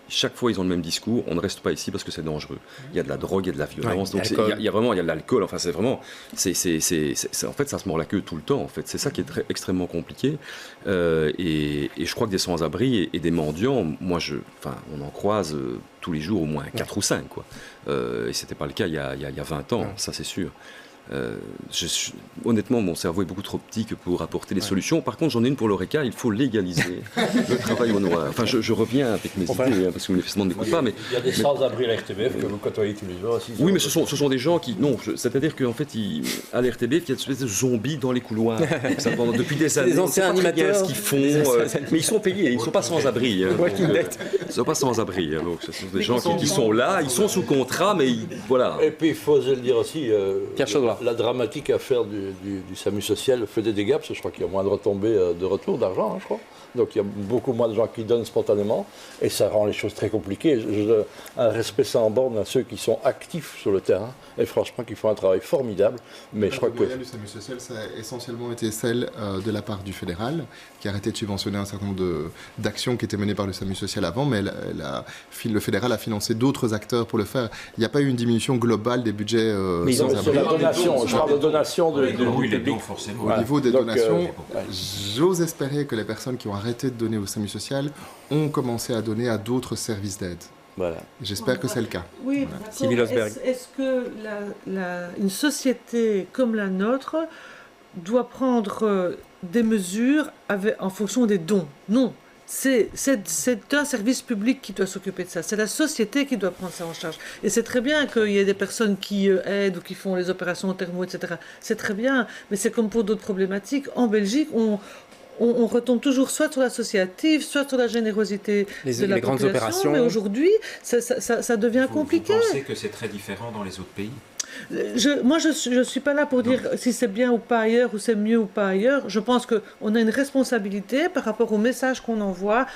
[SPEAKER 3] chaque fois, ils ont le même discours. On ne reste pas ici parce que c'est dangereux. Il y a de la drogue, il y a de la violence. Donc, il y a vraiment de l'alcool. Enfin, c'est vraiment, en fait, ça se mord la queue tout le temps. En fait, c'est ça qui est extrêmement compliqué. Et je crois que des sans-abri et des mendiants, on en croise tous les jours au moins 4 ou 5, quoi. Et c'était pas le cas il y a 20 ans, ça c'est sûr. Honnêtement, mon cerveau est beaucoup trop petit que pour apporter des solutions. Par contre, j'en ai une pour l'Oreca, il faut légaliser le travail au noir. Enfin, je reviens avec mes idées, parce que manifestement ne m'écoute pas. Mais,
[SPEAKER 5] il y a des sans-abri à l'RTBF que vous côtoyez tous les jours aussi.
[SPEAKER 3] Oui, mais ce sont des gens qui... Non, c'est-à-dire qu'en fait, à l'RTBF, il y a une espèce de zombies dans les couloirs. Depuis des années,
[SPEAKER 1] des anciens animateurs,
[SPEAKER 3] ce qu'ils font. Mais ils sont payés, ils ne sont pas sans-abri. Ils ne sont pas sans-abri. Donc, ce sont des gens qui sont là, ils sont sous contrat, mais voilà.
[SPEAKER 5] Et puis, il faut le dire aussi...
[SPEAKER 1] Pierre Chaudoir.
[SPEAKER 5] La dramatique affaire du SAMU social fait des dégâts, parce que je crois qu'il y a moins de retombées de retour d'argent, je crois. Donc il y a beaucoup moins de gens qui donnent spontanément, et ça rend les choses très compliquées. Un respect sans borne à ceux qui sont actifs sur le terrain, et franchement qui font un travail formidable. Mais je crois que...
[SPEAKER 10] Le SAMU social, ça a essentiellement été celle de la part du fédéral, qui a arrêté de subventionner un certain nombre d'actions qui étaient menées par le SAMU social avant, mais le fédéral a financé d'autres acteurs pour le faire. Il n'y a pas eu une diminution globale des budgets sans abri.
[SPEAKER 5] La donation, je parle de donation du public.
[SPEAKER 10] Au niveau des donations, j'ose espérer que les personnes qui ont arrêté de donner au SAMU social ont commencé à donner à d'autres services d'aide.
[SPEAKER 5] Voilà.
[SPEAKER 10] J'espère que c'est le cas.
[SPEAKER 2] Oui, voilà. Est-ce que une société comme la nôtre doit prendre des mesures en fonction des dons? Non. c'est un service public qui doit s'occuper de ça. C'est la société qui doit prendre ça en charge. Et c'est très bien qu'il y ait des personnes qui aident ou qui font les opérations thermo, etc. C'est très bien, mais c'est comme pour d'autres problématiques. En Belgique, on retombe toujours soit sur l'associatif, soit sur la générosité de la
[SPEAKER 1] grandes
[SPEAKER 2] population.
[SPEAKER 1] Opérations.
[SPEAKER 2] Mais aujourd'hui, ça devient compliqué.
[SPEAKER 11] Vous pensez que c'est très différent dans les autres pays?
[SPEAKER 2] Moi, je ne suis pas là pour dire si c'est bien ou pas ailleurs, ou c'est mieux ou pas ailleurs. Je pense qu'on a une responsabilité par rapport au message qu'on envoie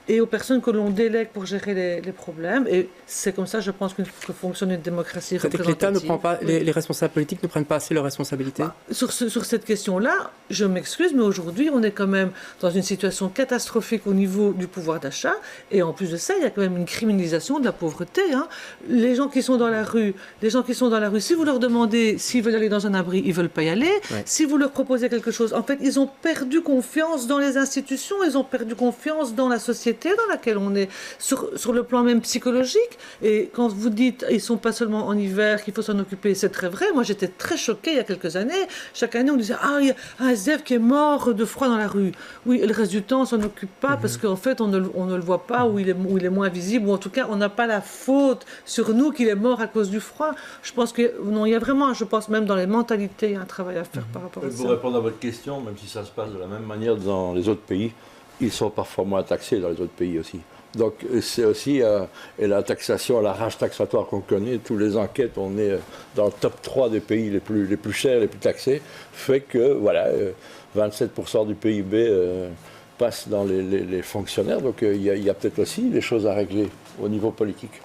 [SPEAKER 2] et aux personnes que l'on délègue pour gérer les problèmes. Et c'est comme ça, je pense, que fonctionne une démocratie représentative.
[SPEAKER 1] C'est que l'État ne prend pas, les responsables politiques ne prennent pas assez leurs responsabilités.
[SPEAKER 2] Sur cette question-là, je m'excuse, mais aujourd'hui, on est quand même dans une situation catastrophique au niveau du pouvoir d'achat. Et en plus de ça, il y a quand même une criminalisation de la pauvreté. Hein. Les gens qui sont dans la rue, si vous leur demandez s'ils veulent aller dans un abri, ils ne veulent pas y aller. Ouais. Si vous leur proposez quelque chose, en fait, ils ont perdu confiance dans les institutions, ils ont perdu confiance dans la société dans laquelle on est, sur le plan même psychologique. Et quand vous dites, ils ne sont pas seulement en hiver, qu'il faut s'en occuper, c'est très vrai. Moi, j'étais très choquée il y a quelques années. Chaque année, on disait, il y a un SDF qui est mort de froid dans la rue. Oui, et le reste du temps, on ne s'en occupe pas parce qu'en fait, on ne le voit pas, ou il est moins visible, ou en tout cas, on n'a pas la faute sur nous qu'il est mort à cause du froid. Je pense que, non, il y a vraiment, je pense même dans les mentalités, il y a un travail à faire par rapport à ça.
[SPEAKER 5] Pour répondre à votre question, même si ça se passe de la même manière dans les autres pays, ils sont parfois moins taxés dans les autres pays aussi. Donc c'est aussi, et la taxation, la rage taxatoire qu'on connaît, toutes les enquêtes, on est dans le top 3 des pays les plus chers, les plus taxés, fait que, voilà, 27% du PIB passe dans les fonctionnaires, donc il y a peut-être aussi des choses à régler au niveau politique.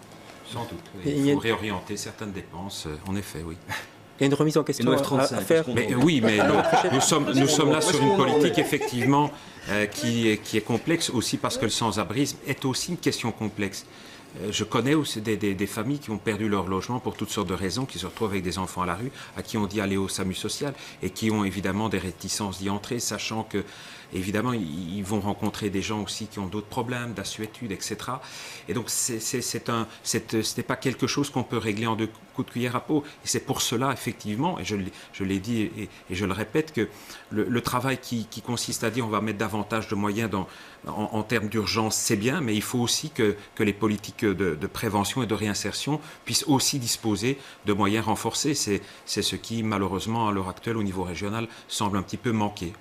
[SPEAKER 11] Sans doute, il faut réorienter certaines dépenses, en effet, oui.
[SPEAKER 1] Il y a une remise en question à faire.
[SPEAKER 11] Mais, oui, mais nous sommes là sur une politique effectivement qui est complexe aussi parce que le sans-abrisme est aussi une question complexe. Je connais aussi des familles qui ont perdu leur logement pour toutes sortes de raisons, qui se retrouvent avec des enfants à la rue, à qui on dit aller au SAMU social et qui ont évidemment des réticences d'y entrer, sachant que évidemment, ils vont rencontrer des gens aussi qui ont d'autres problèmes, d'assuétude, etc. Et donc, ce n'est pas quelque chose qu'on peut régler en 2 coups de cuillère à peau. Et c'est pour cela, effectivement, et je l'ai dit et je le répète, que le travail qui consiste à dire on va mettre davantage de moyens en termes d'urgence, c'est bien, mais il faut aussi que les politiques de prévention et de réinsertion puissent aussi disposer de moyens renforcés. C'est ce qui, malheureusement, à l'heure actuelle, au niveau régional, semble un petit peu manquer.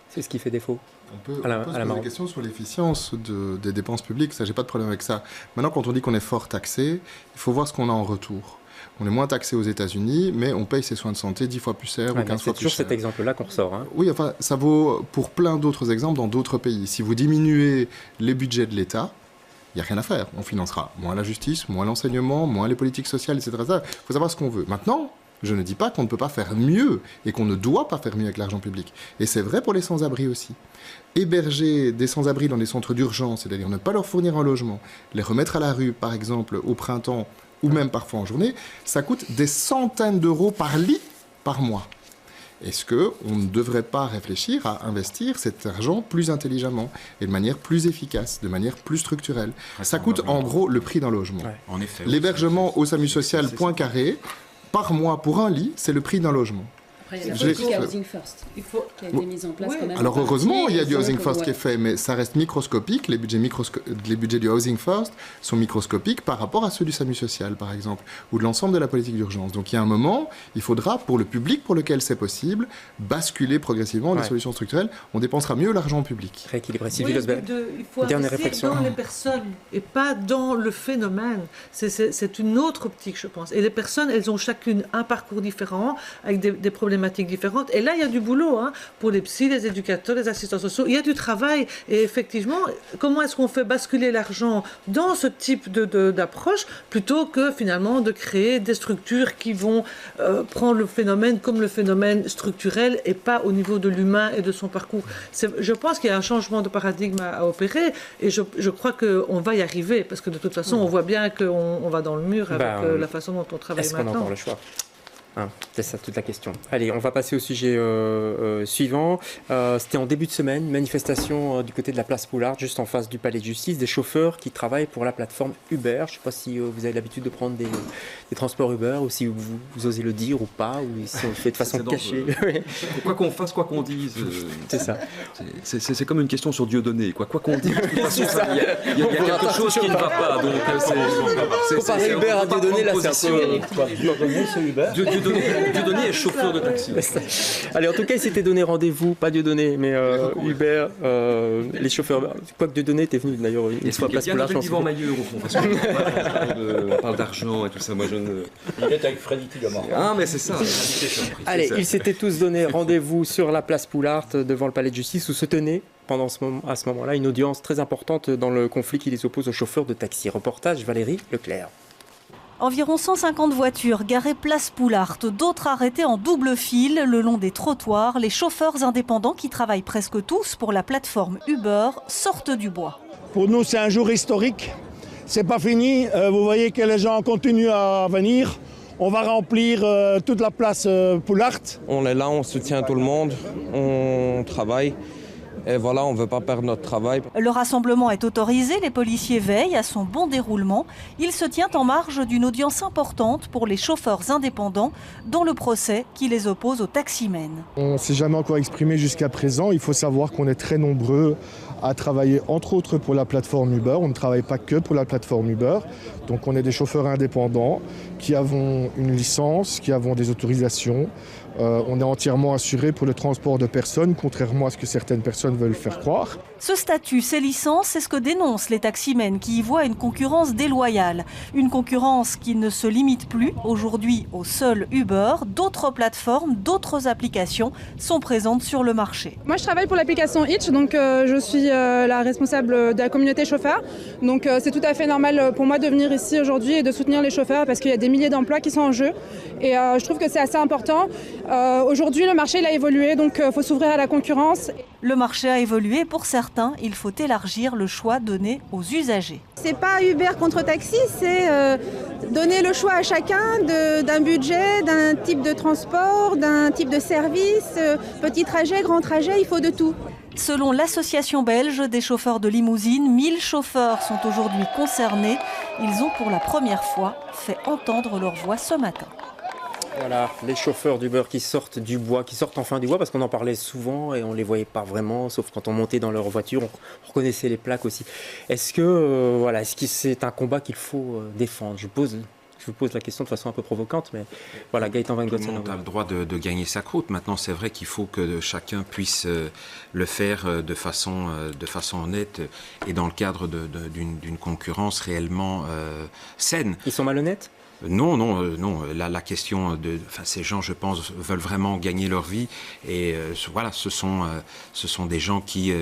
[SPEAKER 1] C'est ce qui fait défaut.
[SPEAKER 10] On peut se poser des questions sur l'efficience des dépenses publiques, ça, j'ai pas de problème avec ça. Maintenant, quand on dit qu'on est fort taxé, il faut voir ce qu'on a en retour. On est moins taxé aux États-Unis, mais on paye ses soins de santé 10 fois plus cher ou 15 fois plus cher.
[SPEAKER 1] C'est toujours cet exemple-là qu'on ressort. Hein.
[SPEAKER 10] Oui, enfin, ça vaut pour plein d'autres exemples dans d'autres pays. Si vous diminuez les budgets de l'État, il n'y a rien à faire. On financera moins la justice, moins l'enseignement, moins les politiques sociales, etc. Il faut savoir ce qu'on veut. Maintenant, je ne dis pas qu'on ne peut pas faire mieux et qu'on ne doit pas faire mieux avec l'argent public. Et c'est vrai pour les sans-abri aussi. Héberger des sans-abri dans des centres d'urgence, c'est-à-dire ne pas leur fournir un logement, les remettre à la rue, par exemple, au printemps ou même parfois en journée, ça coûte des centaines d'euros par lit par mois. Est-ce qu'on ne devrait pas réfléchir à investir cet argent plus intelligemment et de manière plus efficace, de manière plus structurelle? Ça coûte en gros le prix d'un logement. Ouais. En effet, l'hébergement au SAMU social point carré, par mois pour un lit, c'est le prix d'un logement.
[SPEAKER 4] Après, il y a la politique Housing First qui a été mise en place quand même.
[SPEAKER 10] Alors heureusement, il y a du Housing First qui est fait, mais ça reste microscopique. Les budgets du Housing First sont microscopiques par rapport à ceux du SAMU social, par exemple, ou de l'ensemble de la politique d'urgence. Donc il y a un moment, il faudra, pour le public pour lequel c'est possible, basculer progressivement des solutions structurelles. On dépensera mieux l'argent public.
[SPEAKER 1] Rééquilibrer.
[SPEAKER 2] Il faut investir dans les personnes et pas dans le phénomène. C'est une autre optique, je pense. Et les personnes, elles ont chacune un parcours différent, avec des problématiques différentes. Et là, il y a du boulot pour les psys, les éducateurs, les assistants sociaux. Il y a du travail. Et effectivement, comment est-ce qu'on fait basculer l'argent dans ce type d'approche plutôt que finalement de créer des structures qui vont prendre le phénomène comme le phénomène structurel et pas au niveau de l'humain et de son parcours. Je pense qu'il y a un changement de paradigme à opérer et je crois qu'on va y arriver parce que de toute façon, on voit bien qu'on va dans le mur avec la façon dont on travaille maintenant.
[SPEAKER 1] Est-ce qu'on a encore le choix ? Hein, c'est ça toute la question. Allez, on va passer au sujet suivant. C'était en début de semaine, manifestation du côté de la place Poulard, juste en face du palais de justice, des chauffeurs qui travaillent pour la plateforme Uber. Je ne sais pas si vous avez l'habitude de prendre des transports Uber, ou si vous osez le dire ou pas, ou si on le fait de façon cachée.
[SPEAKER 3] Quoi qu'on fasse, quoi qu'on dise.
[SPEAKER 1] C'est ça.
[SPEAKER 3] C'est comme une question sur Dieudonné. Quoi qu'on dise, de toute façon, il y a quelque chose qui ne va pas.
[SPEAKER 1] Comparer Uber à Dieudonné, là, c'est un peu...
[SPEAKER 3] Dieudonné, c'est Uber. Dieudonné est chauffeur de taxi.
[SPEAKER 1] Allez, en tout cas, il s'était donné rendez-vous, pas Dieudonné, mais Uber, les chauffeurs. Quoique Dieudonné était venu d'ailleurs une fois à Place Poulard.
[SPEAKER 3] Il y a Yvan Mailleux au fond, parce qu'on parle d'argent et tout ça. Moi, je ne...
[SPEAKER 5] Il est avec Freddy Tigamar.
[SPEAKER 3] Ah, mais c'est ça.
[SPEAKER 1] Allez, ils s'étaient tous donné rendez-vous sur la Place Poulard devant le palais de justice où se tenait à ce moment-là une audience très importante dans le conflit qui les oppose aux chauffeurs de taxi. Reportage Valérie Leclerc.
[SPEAKER 13] Environ 150 voitures garées place Poulard, d'autres arrêtées en double file le long des trottoirs. Les chauffeurs indépendants qui travaillent presque tous pour la plateforme Uber sortent du bois.
[SPEAKER 14] Pour nous, c'est un jour historique. C'est pas fini. Vous voyez que les gens continuent à venir. On va remplir toute la place Poulard.
[SPEAKER 15] On est là, on soutient tout le monde, on travaille. Et voilà, on ne veut pas perdre notre travail.
[SPEAKER 13] Le rassemblement est autorisé, les policiers veillent à son bon déroulement. Il se tient en marge d'une audience importante pour les chauffeurs indépendants, dont le procès qui les oppose aux taximens.
[SPEAKER 16] On ne s'est jamais encore exprimé jusqu'à présent. Il faut savoir qu'on est très nombreux à travailler entre autres pour la plateforme Uber. On ne travaille pas que pour la plateforme Uber. Donc on est des chauffeurs indépendants qui avons une licence, qui avons des autorisations. On est entièrement assuré pour le transport de personnes, contrairement à ce que certaines personnes veulent faire croire.
[SPEAKER 13] Ce statut, ces licences, c'est ce que dénoncent les taximens qui y voient une concurrence déloyale. Une concurrence qui ne se limite plus aujourd'hui au seul Uber. D'autres plateformes, d'autres applications sont présentes sur le marché.
[SPEAKER 17] Moi, je travaille pour l'application Hitch, donc je suis la responsable de la communauté chauffeur. Donc c'est tout à fait normal pour moi de venir ici aujourd'hui et de soutenir les chauffeurs parce qu'il y a des milliers d'emplois qui sont en jeu. Et je trouve que c'est assez important. Aujourd'hui, le marché il a évolué, donc il faut s'ouvrir à la concurrence.
[SPEAKER 13] Le marché a évolué. Pour certains, il faut élargir le choix donné aux usagers.
[SPEAKER 18] C'est pas Uber contre taxi, c'est donner le choix à chacun d'un budget, d'un type de transport, d'un type de service, petit trajet, grand trajet, il faut de tout.
[SPEAKER 13] Selon l'association belge des chauffeurs de limousine, 1000 chauffeurs sont aujourd'hui concernés. Ils ont pour la première fois fait entendre leur voix ce matin.
[SPEAKER 1] Voilà, les chauffeurs d'Uber qui sortent du bois, qui sortent enfin du bois, parce qu'on en parlait souvent et on ne les voyait pas vraiment, sauf quand on montait dans leur voiture, on reconnaissait les plaques aussi. Est-ce que c'est un combat qu'il faut défendre ? Je vous pose la question de façon un peu provocante, mais voilà, Gaëtan Van Gogh.
[SPEAKER 11] Tout le monde a le droit de gagner sa croûte. Maintenant, c'est vrai qu'il faut que chacun puisse le faire de façon honnête et dans le cadre d'une concurrence réellement saine.
[SPEAKER 1] Ils sont malhonnêtes ?
[SPEAKER 11] Non. La question ces gens, je pense, veulent vraiment gagner leur vie et voilà, ce sont des gens qui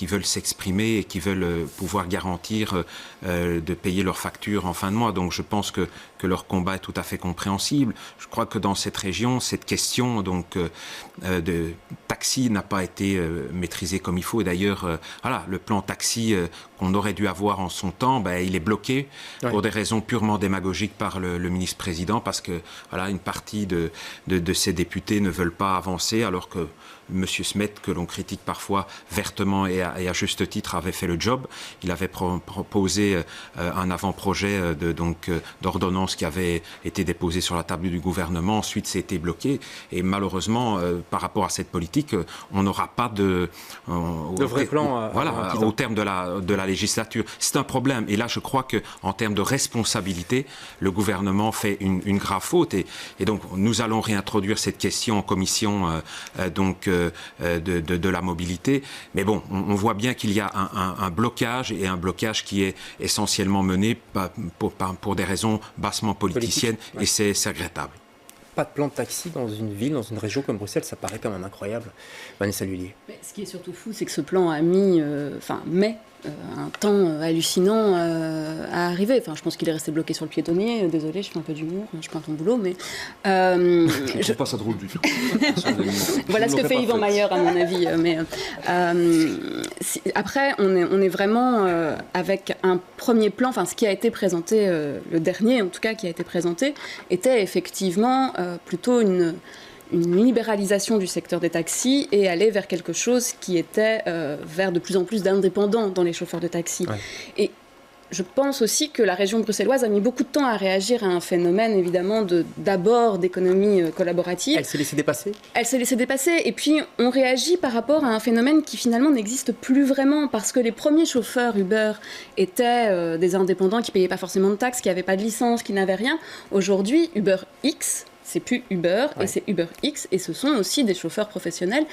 [SPEAKER 11] veulent s'exprimer et qui veulent pouvoir garantir de payer leurs factures en fin de mois. Donc, je pense que leur combat est tout à fait compréhensible. Je crois que dans cette région, cette question de taxi n'a pas été maîtrisée comme il faut. Et d'ailleurs, voilà, le plan taxi qu'on aurait dû avoir en son temps, il est bloqué pour des raisons purement démagogiques par le ministre-président, parce que voilà, une partie de ces députés ne veulent pas avancer, alors que M. Smet, que l'on critique parfois vertement et à juste titre, avait fait le job. Il avait proposé un avant-projet d'ordonnance qui avait été déposé sur la table du gouvernement. Ensuite, c'était bloqué. Et malheureusement, par rapport à cette politique, on n'aura pas de
[SPEAKER 1] vrai plan
[SPEAKER 11] au terme de la législature. C'est un problème. Et là, je crois qu'en termes de responsabilité, le gouvernement fait une grave faute. Et donc, nous allons réintroduire cette question en commission de la mobilité. Mais bon, on voit bien qu'il y a un blocage, et un blocage qui est essentiellement mené pour des raisons bassement politiciennes, et c'est regrettable.
[SPEAKER 1] Pas de plan de taxi dans une ville, dans une région comme Bruxelles, ça paraît quand même incroyable. Vanessa Lullier.
[SPEAKER 4] Ce qui est surtout fou, c'est que ce plan a met un temps hallucinant à arriver. Enfin, je pense qu'il est resté bloqué sur le piétonnier. Désolée, je fais un peu d'humour, je prends ton boulot, mais...
[SPEAKER 3] je ne trouve pas ça drôle du tout.
[SPEAKER 4] Voilà ce que fait Yvan Mayer, à mon avis. Mais, après, on est vraiment avec un premier plan, enfin ce qui a été présenté, le dernier en tout cas qui a été présenté, était effectivement plutôt une libéralisation du secteur des taxis et aller vers quelque chose qui était vers de plus en plus d'indépendants dans les chauffeurs de taxi. Ouais. Et je pense aussi que la région bruxelloise a mis beaucoup de temps à réagir à un phénomène, évidemment, d'abord d'économie collaborative.
[SPEAKER 1] Elle s'est laissée dépasser ?
[SPEAKER 4] Elle s'est laissée dépasser. Et puis, on réagit par rapport à un phénomène qui, finalement, n'existe plus vraiment. Parce que les premiers chauffeurs Uber étaient des indépendants qui ne payaient pas forcément de taxes, qui n'avaient pas de licence, qui n'avaient rien. Aujourd'hui, Uber X... c'est plus Uber, et c'est Uber X, et ce sont aussi des chauffeurs professionnels.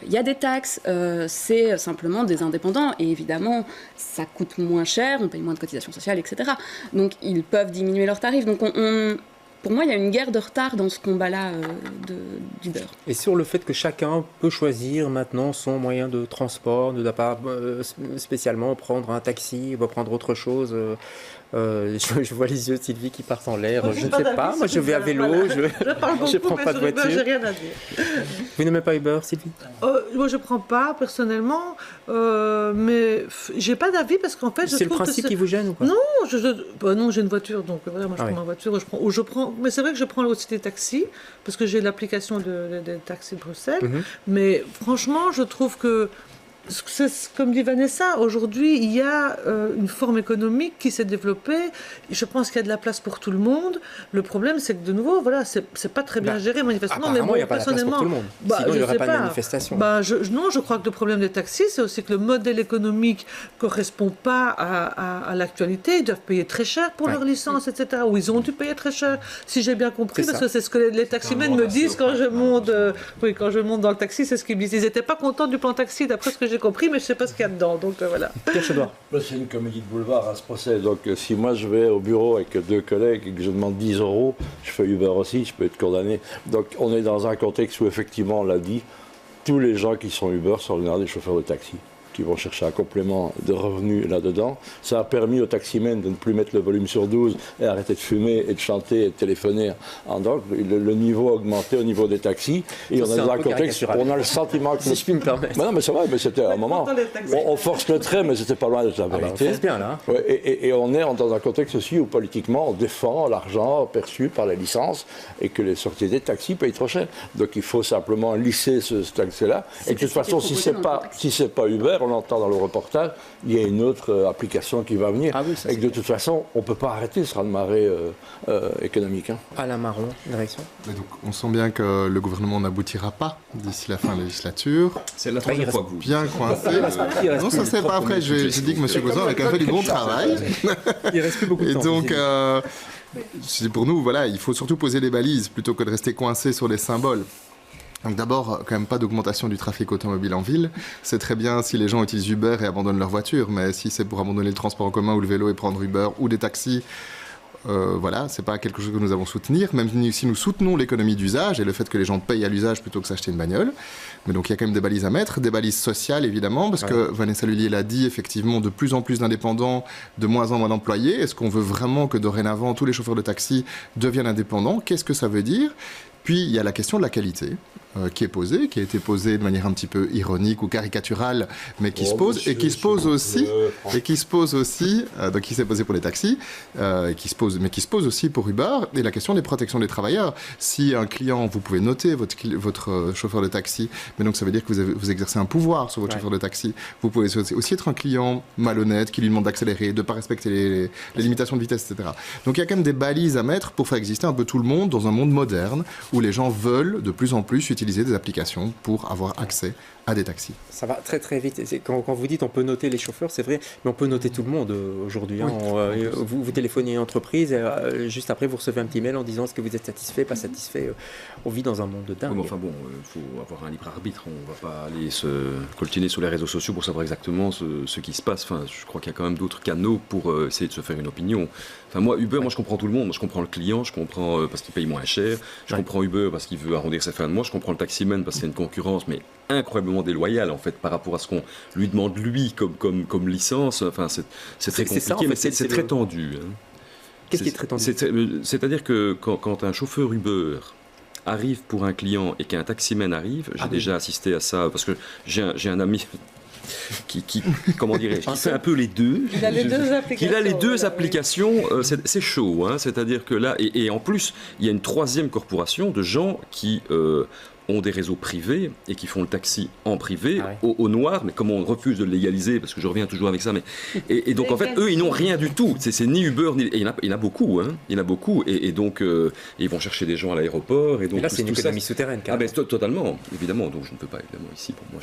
[SPEAKER 4] Il y a des taxes, c'est simplement des indépendants, et évidemment, ça coûte moins cher, on paye moins de cotisations sociales, etc. Donc, ils peuvent diminuer leurs tarifs. Donc, pour moi, il y a une guerre de retard dans ce combat-là d'Uber.
[SPEAKER 1] Et sur le fait que chacun peut choisir maintenant son moyen de transport, ne doit pas spécialement prendre un taxi, ou prendre autre chose. Je vois les yeux de Sylvie qui partent en l'air. Je ne sais pas. Moi, je vais à vélo. Voilà. Je prends pas de voiture.
[SPEAKER 2] J'ai rien à dire.
[SPEAKER 1] Vous n'aimez pas Uber, Sylvie ?
[SPEAKER 2] Moi, je prends pas personnellement, mais j'ai pas d'avis parce qu'en fait,
[SPEAKER 1] c'est le principe qui vous gêne ou quoi ?
[SPEAKER 2] Non, non, j'ai une voiture, donc voilà, moi je prends ma voiture. Je prends, mais c'est vrai que je prends aussi des taxis parce que j'ai l'application des taxis de Bruxelles. Mais franchement, je trouve que comme dit Vanessa, aujourd'hui, il y a une forme économique qui s'est développée. Je pense qu'il y a de la place pour tout le monde. Le problème, c'est que, de nouveau, voilà, c'est pas très bien géré, manifestement.
[SPEAKER 1] Mais bon, il n'y a pas de place pour tout le monde. Sinon, il n'y aurait pas de manifestation.
[SPEAKER 2] Non, je crois que le problème des taxis, c'est aussi que le modèle économique ne correspond pas à l'actualité. Ils doivent payer très cher pour leur licence, etc. Ou ils ont dû payer très cher, si j'ai bien compris, parce que c'est ce que les taximens me disent quand je monte. Quand je monte dans le taxi, c'est ce qu'ils me disent. Ils n'étaient pas contents du plan taxi, d'après ce que j'ai compris, mais je ne sais pas ce qu'il y a dedans, donc voilà.
[SPEAKER 5] C'est une comédie de boulevard à ce procès, donc si moi je vais au bureau avec deux collègues et que je demande 10 €, je fais Uber aussi, je peux être condamné. Donc on est dans un contexte où effectivement, on l'a dit, tous les gens qui sont Uber sont des chauffeurs de taxi, qui vont chercher un complément de revenus là-dedans. Ça a permis aux taximens de ne plus mettre le volume sur 12 et arrêter de fumer et de chanter et de téléphoner. Donc le niveau a augmenté au niveau des taxis et on est dans un contexte où on a le sentiment que...
[SPEAKER 1] Si je puis me permettre.
[SPEAKER 5] Non, mais c'est vrai, mais c'était un moment... On force le trait, mais c'était pas loin d'être la vérité.
[SPEAKER 1] On force bien, là.
[SPEAKER 5] Et on est dans un contexte aussi où politiquement on défend l'argent perçu par les licences et que les sociétés de taxis payent trop cher. Donc il faut simplement lisser ce taxe-là. Et de toute façon, si c'est pas Uber, on l'entend dans le reportage, il y a une autre application qui va venir. Et que de toute façon, on ne peut pas arrêter ce raz-de-marée économique.
[SPEAKER 1] Alain Marron, direction.
[SPEAKER 10] Donc, on sent bien que le gouvernement n'aboutira pas d'ici la fin de la législature.
[SPEAKER 3] C'est la troisième fois que vous...
[SPEAKER 10] Bien coincé. Non, ça c'est pas après. J'ai dit que M. Gauzan avait quand même fait du bon travail.
[SPEAKER 1] Il reste plus beaucoup de temps.
[SPEAKER 10] Et donc... pour nous, voilà, il faut surtout poser des balises plutôt que de rester coincé sur les symboles. Donc d'abord, quand même pas d'augmentation du trafic automobile en ville. C'est très bien si les gens utilisent Uber et abandonnent leur voiture, mais si c'est pour abandonner le transport en commun ou le vélo et prendre Uber ou des taxis, voilà, c'est pas quelque chose que nous allons soutenir, même si nous soutenons l'économie d'usage et le fait que les gens payent à l'usage plutôt que s'acheter une bagnole. Mais donc il y a quand même des balises à mettre, des balises sociales évidemment, parce que Vanessa Lullier l'a dit, effectivement, de plus en plus d'indépendants, de moins en moins d'employés. Est-ce qu'on veut vraiment que dorénavant tous les chauffeurs de taxi deviennent indépendants ? Qu'est-ce que ça veut dire ? Puis il y a la question de la qualité qui est posée, qui a été posée de manière un petit peu ironique ou caricaturale, mais qui se pose et qui se pose aussi, donc qui s'est posée pour les taxis, mais qui se pose aussi pour Uber, et la question des protections des travailleurs. Si un client, vous pouvez noter votre chauffeur de taxi, mais donc ça veut dire que vous exercez un pouvoir sur votre chauffeur de taxi. Vous pouvez aussi être un client malhonnête qui lui demande d'accélérer, de ne pas respecter les limitations de vitesse, etc. Donc il y a quand même des balises à mettre pour faire exister un peu tout le monde dans un monde moderne où les gens veulent de plus en plus utiliser des applications pour avoir accès à des taxis.
[SPEAKER 1] Ça va très très vite. Quand vous dites on peut noter les chauffeurs, c'est vrai, mais on peut noter tout le monde aujourd'hui. Oui. Vous téléphonez une entreprise et juste après vous recevez un petit mail en disant est-ce que vous êtes satisfait, pas satisfait. On vit dans un monde de dingue.
[SPEAKER 3] Enfin bon, il faut avoir un libre arbitre. On ne va pas aller se coltiner sur les réseaux sociaux pour savoir exactement ce qui se passe. Enfin, je crois qu'il y a quand même d'autres canaux pour essayer de se faire une opinion. Enfin, moi, Uber, moi je comprends tout le monde. Moi, je comprends le client, je comprends parce qu'il paye moins cher. Je comprends comprends Uber parce qu'il veut arrondir ses fins de mois, je comprends le taximan parce qu'il y a une concurrence, mais incroyablement déloyale en fait par rapport à ce qu'on lui demande lui comme licence. Enfin, c'est très compliqué, ça, en fait, mais c'est très tendu. Hein.
[SPEAKER 1] Qu'est-ce qui est très tendu?
[SPEAKER 3] C'est-à-dire que quand un chauffeur Uber arrive pour un client et qu'un taximan arrive, j'ai déjà assisté à ça parce que j'ai un ami qui comment dirais-je, qui fait un peu les deux.
[SPEAKER 2] Il a les deux applications.
[SPEAKER 3] C'est chaud, hein, c'est-à-dire que là, et en plus, il y a une troisième corporation de gens qui ont des réseaux privés et qui font le taxi en privé, au noir, mais comme on refuse de le légaliser, parce que je reviens toujours avec ça, mais et donc en fait, eux, ils n'ont rien du tout. C'est ni Uber, ni... Et il y en a beaucoup, hein. Il y en a beaucoup, et donc ils vont chercher des gens à l'aéroport. Et donc,
[SPEAKER 1] là, c'est une économie souterraine,
[SPEAKER 3] ah ben, totalement, évidemment. Donc je ne peux pas, évidemment, ici, pour moi,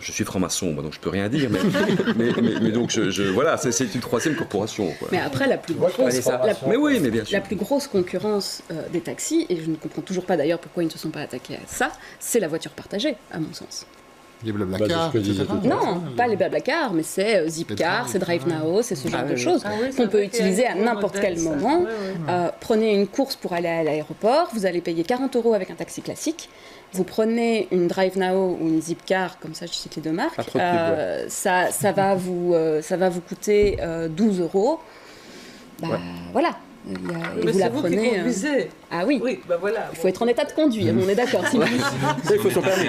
[SPEAKER 3] je suis franc-maçon, moi, donc je peux rien dire, mais donc voilà, c'est une troisième corporation, quoi.
[SPEAKER 4] Mais après, la plus grosse concurrence des taxis, et je ne comprends toujours pas d'ailleurs pourquoi ils ne se sont pas attaqués à ça, c'est la voiture partagée, à mon sens.
[SPEAKER 10] Les Blablacar, etc.
[SPEAKER 4] Non, pas les Blablacar, mais c'est Zipcar, c'est DriveNow, c'est ce genre de choses qu'on peut utiliser à n'importe quel moment. Prenez une course pour aller à l'aéroport, vous allez payer 40 € avec un taxi classique. Vous prenez une DriveNow ou une Zipcar, comme ça je cite les deux marques, ça va vous coûter 12 €. Voilà.
[SPEAKER 2] Mais c'est vous qui conduisez.
[SPEAKER 4] Ah oui,
[SPEAKER 2] voilà.
[SPEAKER 4] Il faut être en état de conduire, on est d'accord.
[SPEAKER 1] Il faut son permis.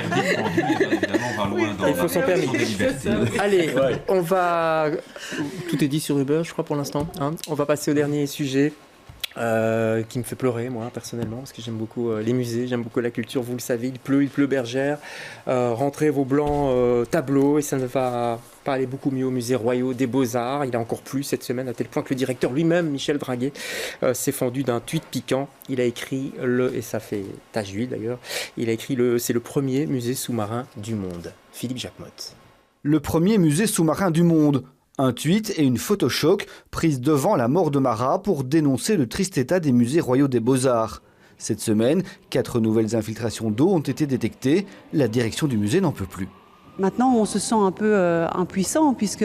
[SPEAKER 1] Il faut son permis. Allez, on va... Tout est dit sur Uber, je crois, pour l'instant. Hein, on va passer au dernier sujet. Qui me fait pleurer, moi, personnellement, parce que j'aime beaucoup les musées, j'aime beaucoup la culture, vous le savez, il pleut bergère. Rentrez vos blancs tableaux et ça ne va pas aller beaucoup mieux au musée Royaux des Beaux-Arts. Il a encore plu cette semaine, à tel point que le directeur lui-même, Michel Draguet, s'est fendu d'un tweet piquant. Il a écrit et ça fait tache d'huile d'ailleurs, il a écrit c'est le premier musée sous-marin du monde. Philippe Jacquemotte.
[SPEAKER 19] Le premier musée sous-marin du monde. Un tweet et une photo choc prise devant la mort de Marat pour dénoncer le triste état des musées royaux des Beaux-Arts. Cette semaine, 4 nouvelles infiltrations d'eau ont été détectées. La direction du musée n'en peut plus.
[SPEAKER 20] Maintenant, on se sent un peu impuissant puisque,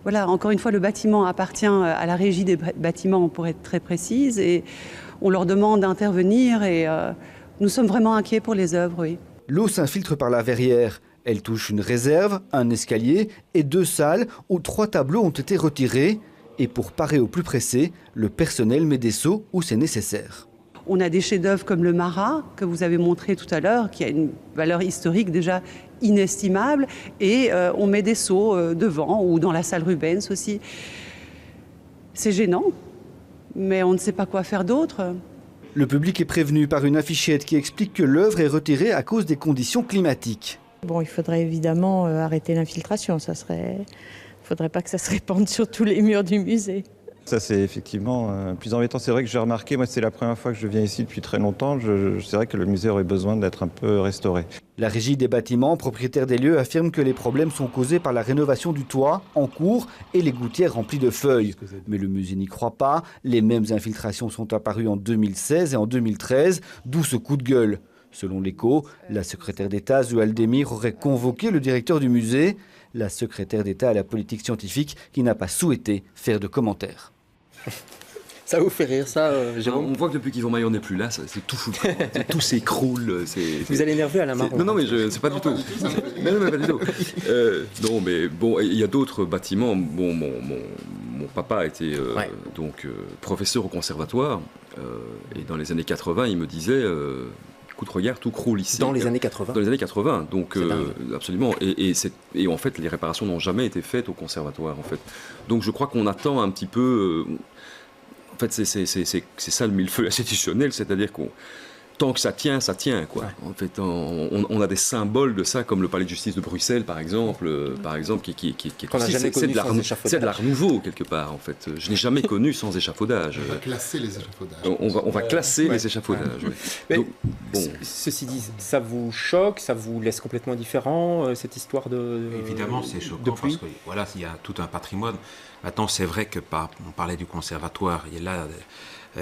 [SPEAKER 20] voilà, encore une fois, le bâtiment appartient à la régie des bâtiments, pour être très précise, et on leur demande d'intervenir et nous sommes vraiment inquiets pour les œuvres, oui.
[SPEAKER 19] L'eau s'infiltre par la verrière. Elle touche une réserve, un escalier et 2 salles où 3 tableaux ont été retirés. Et pour parer au plus pressé, le personnel met des seaux où c'est nécessaire.
[SPEAKER 20] On a des chefs-d'œuvre comme le Marat, que vous avez montré tout à l'heure, qui a une valeur historique déjà inestimable. Et on met des seaux devant ou dans la salle Rubens aussi. C'est gênant, mais on ne sait pas quoi faire d'autre.
[SPEAKER 19] Le public est prévenu par une affichette qui explique que l'œuvre est retirée à cause des conditions climatiques.
[SPEAKER 21] Bon, il faudrait évidemment arrêter l'infiltration. Il ne faudrait pas que ça se répande sur tous les murs du musée.
[SPEAKER 22] Ça, c'est effectivement plus embêtant. C'est vrai que j'ai remarqué, moi, c'est la première fois que je viens ici depuis très longtemps. C'est vrai que le musée aurait besoin d'être un peu restauré.
[SPEAKER 19] La régie des bâtiments, propriétaire des lieux, affirme que les problèmes sont causés par la rénovation du toit en cours et les gouttières remplies de feuilles. Mais le musée n'y croit pas. Les mêmes infiltrations sont apparues en 2016 et en 2013, d'où ce coup de gueule. Selon l'Écho, la secrétaire d'État Zuhal Demir aurait convoqué le directeur du musée, la secrétaire d'État à la politique scientifique qui n'a pas souhaité faire de commentaires.
[SPEAKER 1] Ça vous fait rire, ça, Jérôme?
[SPEAKER 3] On voit que depuis qu'Yvon Maillot n'est plus là, c'est tout fou. Tout s'écroule.
[SPEAKER 1] Vous allez énerver à la marron.
[SPEAKER 3] Non, mais c'est pas du tout. Non, pas du tout. Non, mais bon, il y a d'autres bâtiments. Bon, mon papa était professeur au conservatoire. Et dans les années 80, il me disait... Écoute, regarde, tout croule ici.
[SPEAKER 1] Dans les années 80.
[SPEAKER 3] Dans les années 80, donc absolument. Et en fait, les réparations n'ont jamais été faites au conservatoire, en fait. Donc je crois qu'on attend un petit peu... en fait, c'est ça le millefeuille institutionnel, c'est-à-dire qu'on... Tant que ça tient, quoi. Ouais. En fait, on a des symboles de ça, comme le palais de justice de Bruxelles, par exemple, qui c'est de l'art nouveau quelque part. En fait, je n'ai jamais connu sans échafaudage.
[SPEAKER 10] On va classer les échafaudages.
[SPEAKER 3] On va classer les échafaudages. Ouais.
[SPEAKER 1] Mais donc, bon. Ceci dit, ça vous choque, ça vous laisse complètement indifférent, cette histoire de.
[SPEAKER 11] Évidemment, c'est choquant parce que voilà, il y a tout un patrimoine. Maintenant, c'est vrai que on parlait du conservatoire. Il y a là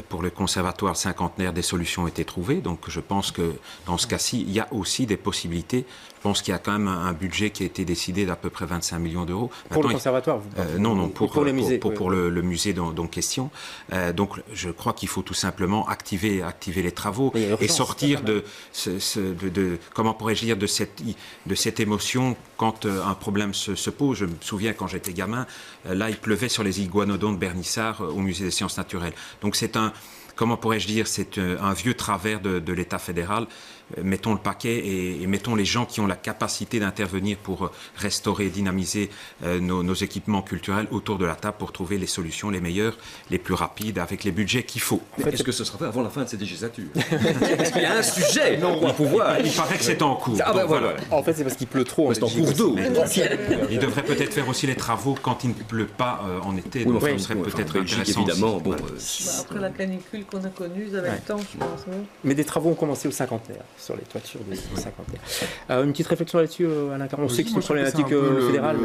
[SPEAKER 11] pour le conservatoire cinquantenaire, des solutions ont été trouvées. Donc je pense que dans ce cas-ci, il y a aussi des possibilités. Je pense qu'il y a quand même un budget qui a été décidé d'à peu près 25 millions d'euros.
[SPEAKER 1] Pour le conservatoire
[SPEAKER 11] non, pour
[SPEAKER 1] les musées.
[SPEAKER 11] Pour le musée dont question. Donc je crois qu'il faut tout simplement activer les travaux et sortir de comment pourrais-je dire, de cette émotion quand un problème se pose. Je me souviens quand j'étais gamin, là il pleuvait sur les iguanodons de Bernissart au musée des sciences naturelles. Donc c'est comment pourrais-je dire, c'est un vieux travers de l'État fédéral. Mettons le paquet et mettons les gens qui ont la capacité d'intervenir pour restaurer, dynamiser nos équipements culturels autour de la table pour trouver les solutions les meilleures, les plus rapides, avec les budgets qu'il faut.
[SPEAKER 3] Est-ce que ce sera fait avant la fin de cette législature? Parce qu'il y a un sujet pour pouvoir...
[SPEAKER 11] Il paraît que c'est en cours.
[SPEAKER 1] Ah voilà. En fait, c'est parce qu'il pleut trop.
[SPEAKER 3] C'est en cours d'eau.
[SPEAKER 11] Il devrait peut-être faire aussi les travaux quand il ne pleut pas en été.
[SPEAKER 3] Donc
[SPEAKER 11] ce serait peut-être intéressant.
[SPEAKER 3] Évidemment.
[SPEAKER 2] Après la canicule qu'on a connue, ça va être temps, je pense.
[SPEAKER 1] Mais des travaux ont commencé au cinquantenaire, sur les toitures des cinquantenaires. Une petite réflexion là-dessus, Alain Caron. On sait que c'est une problématique fédérale.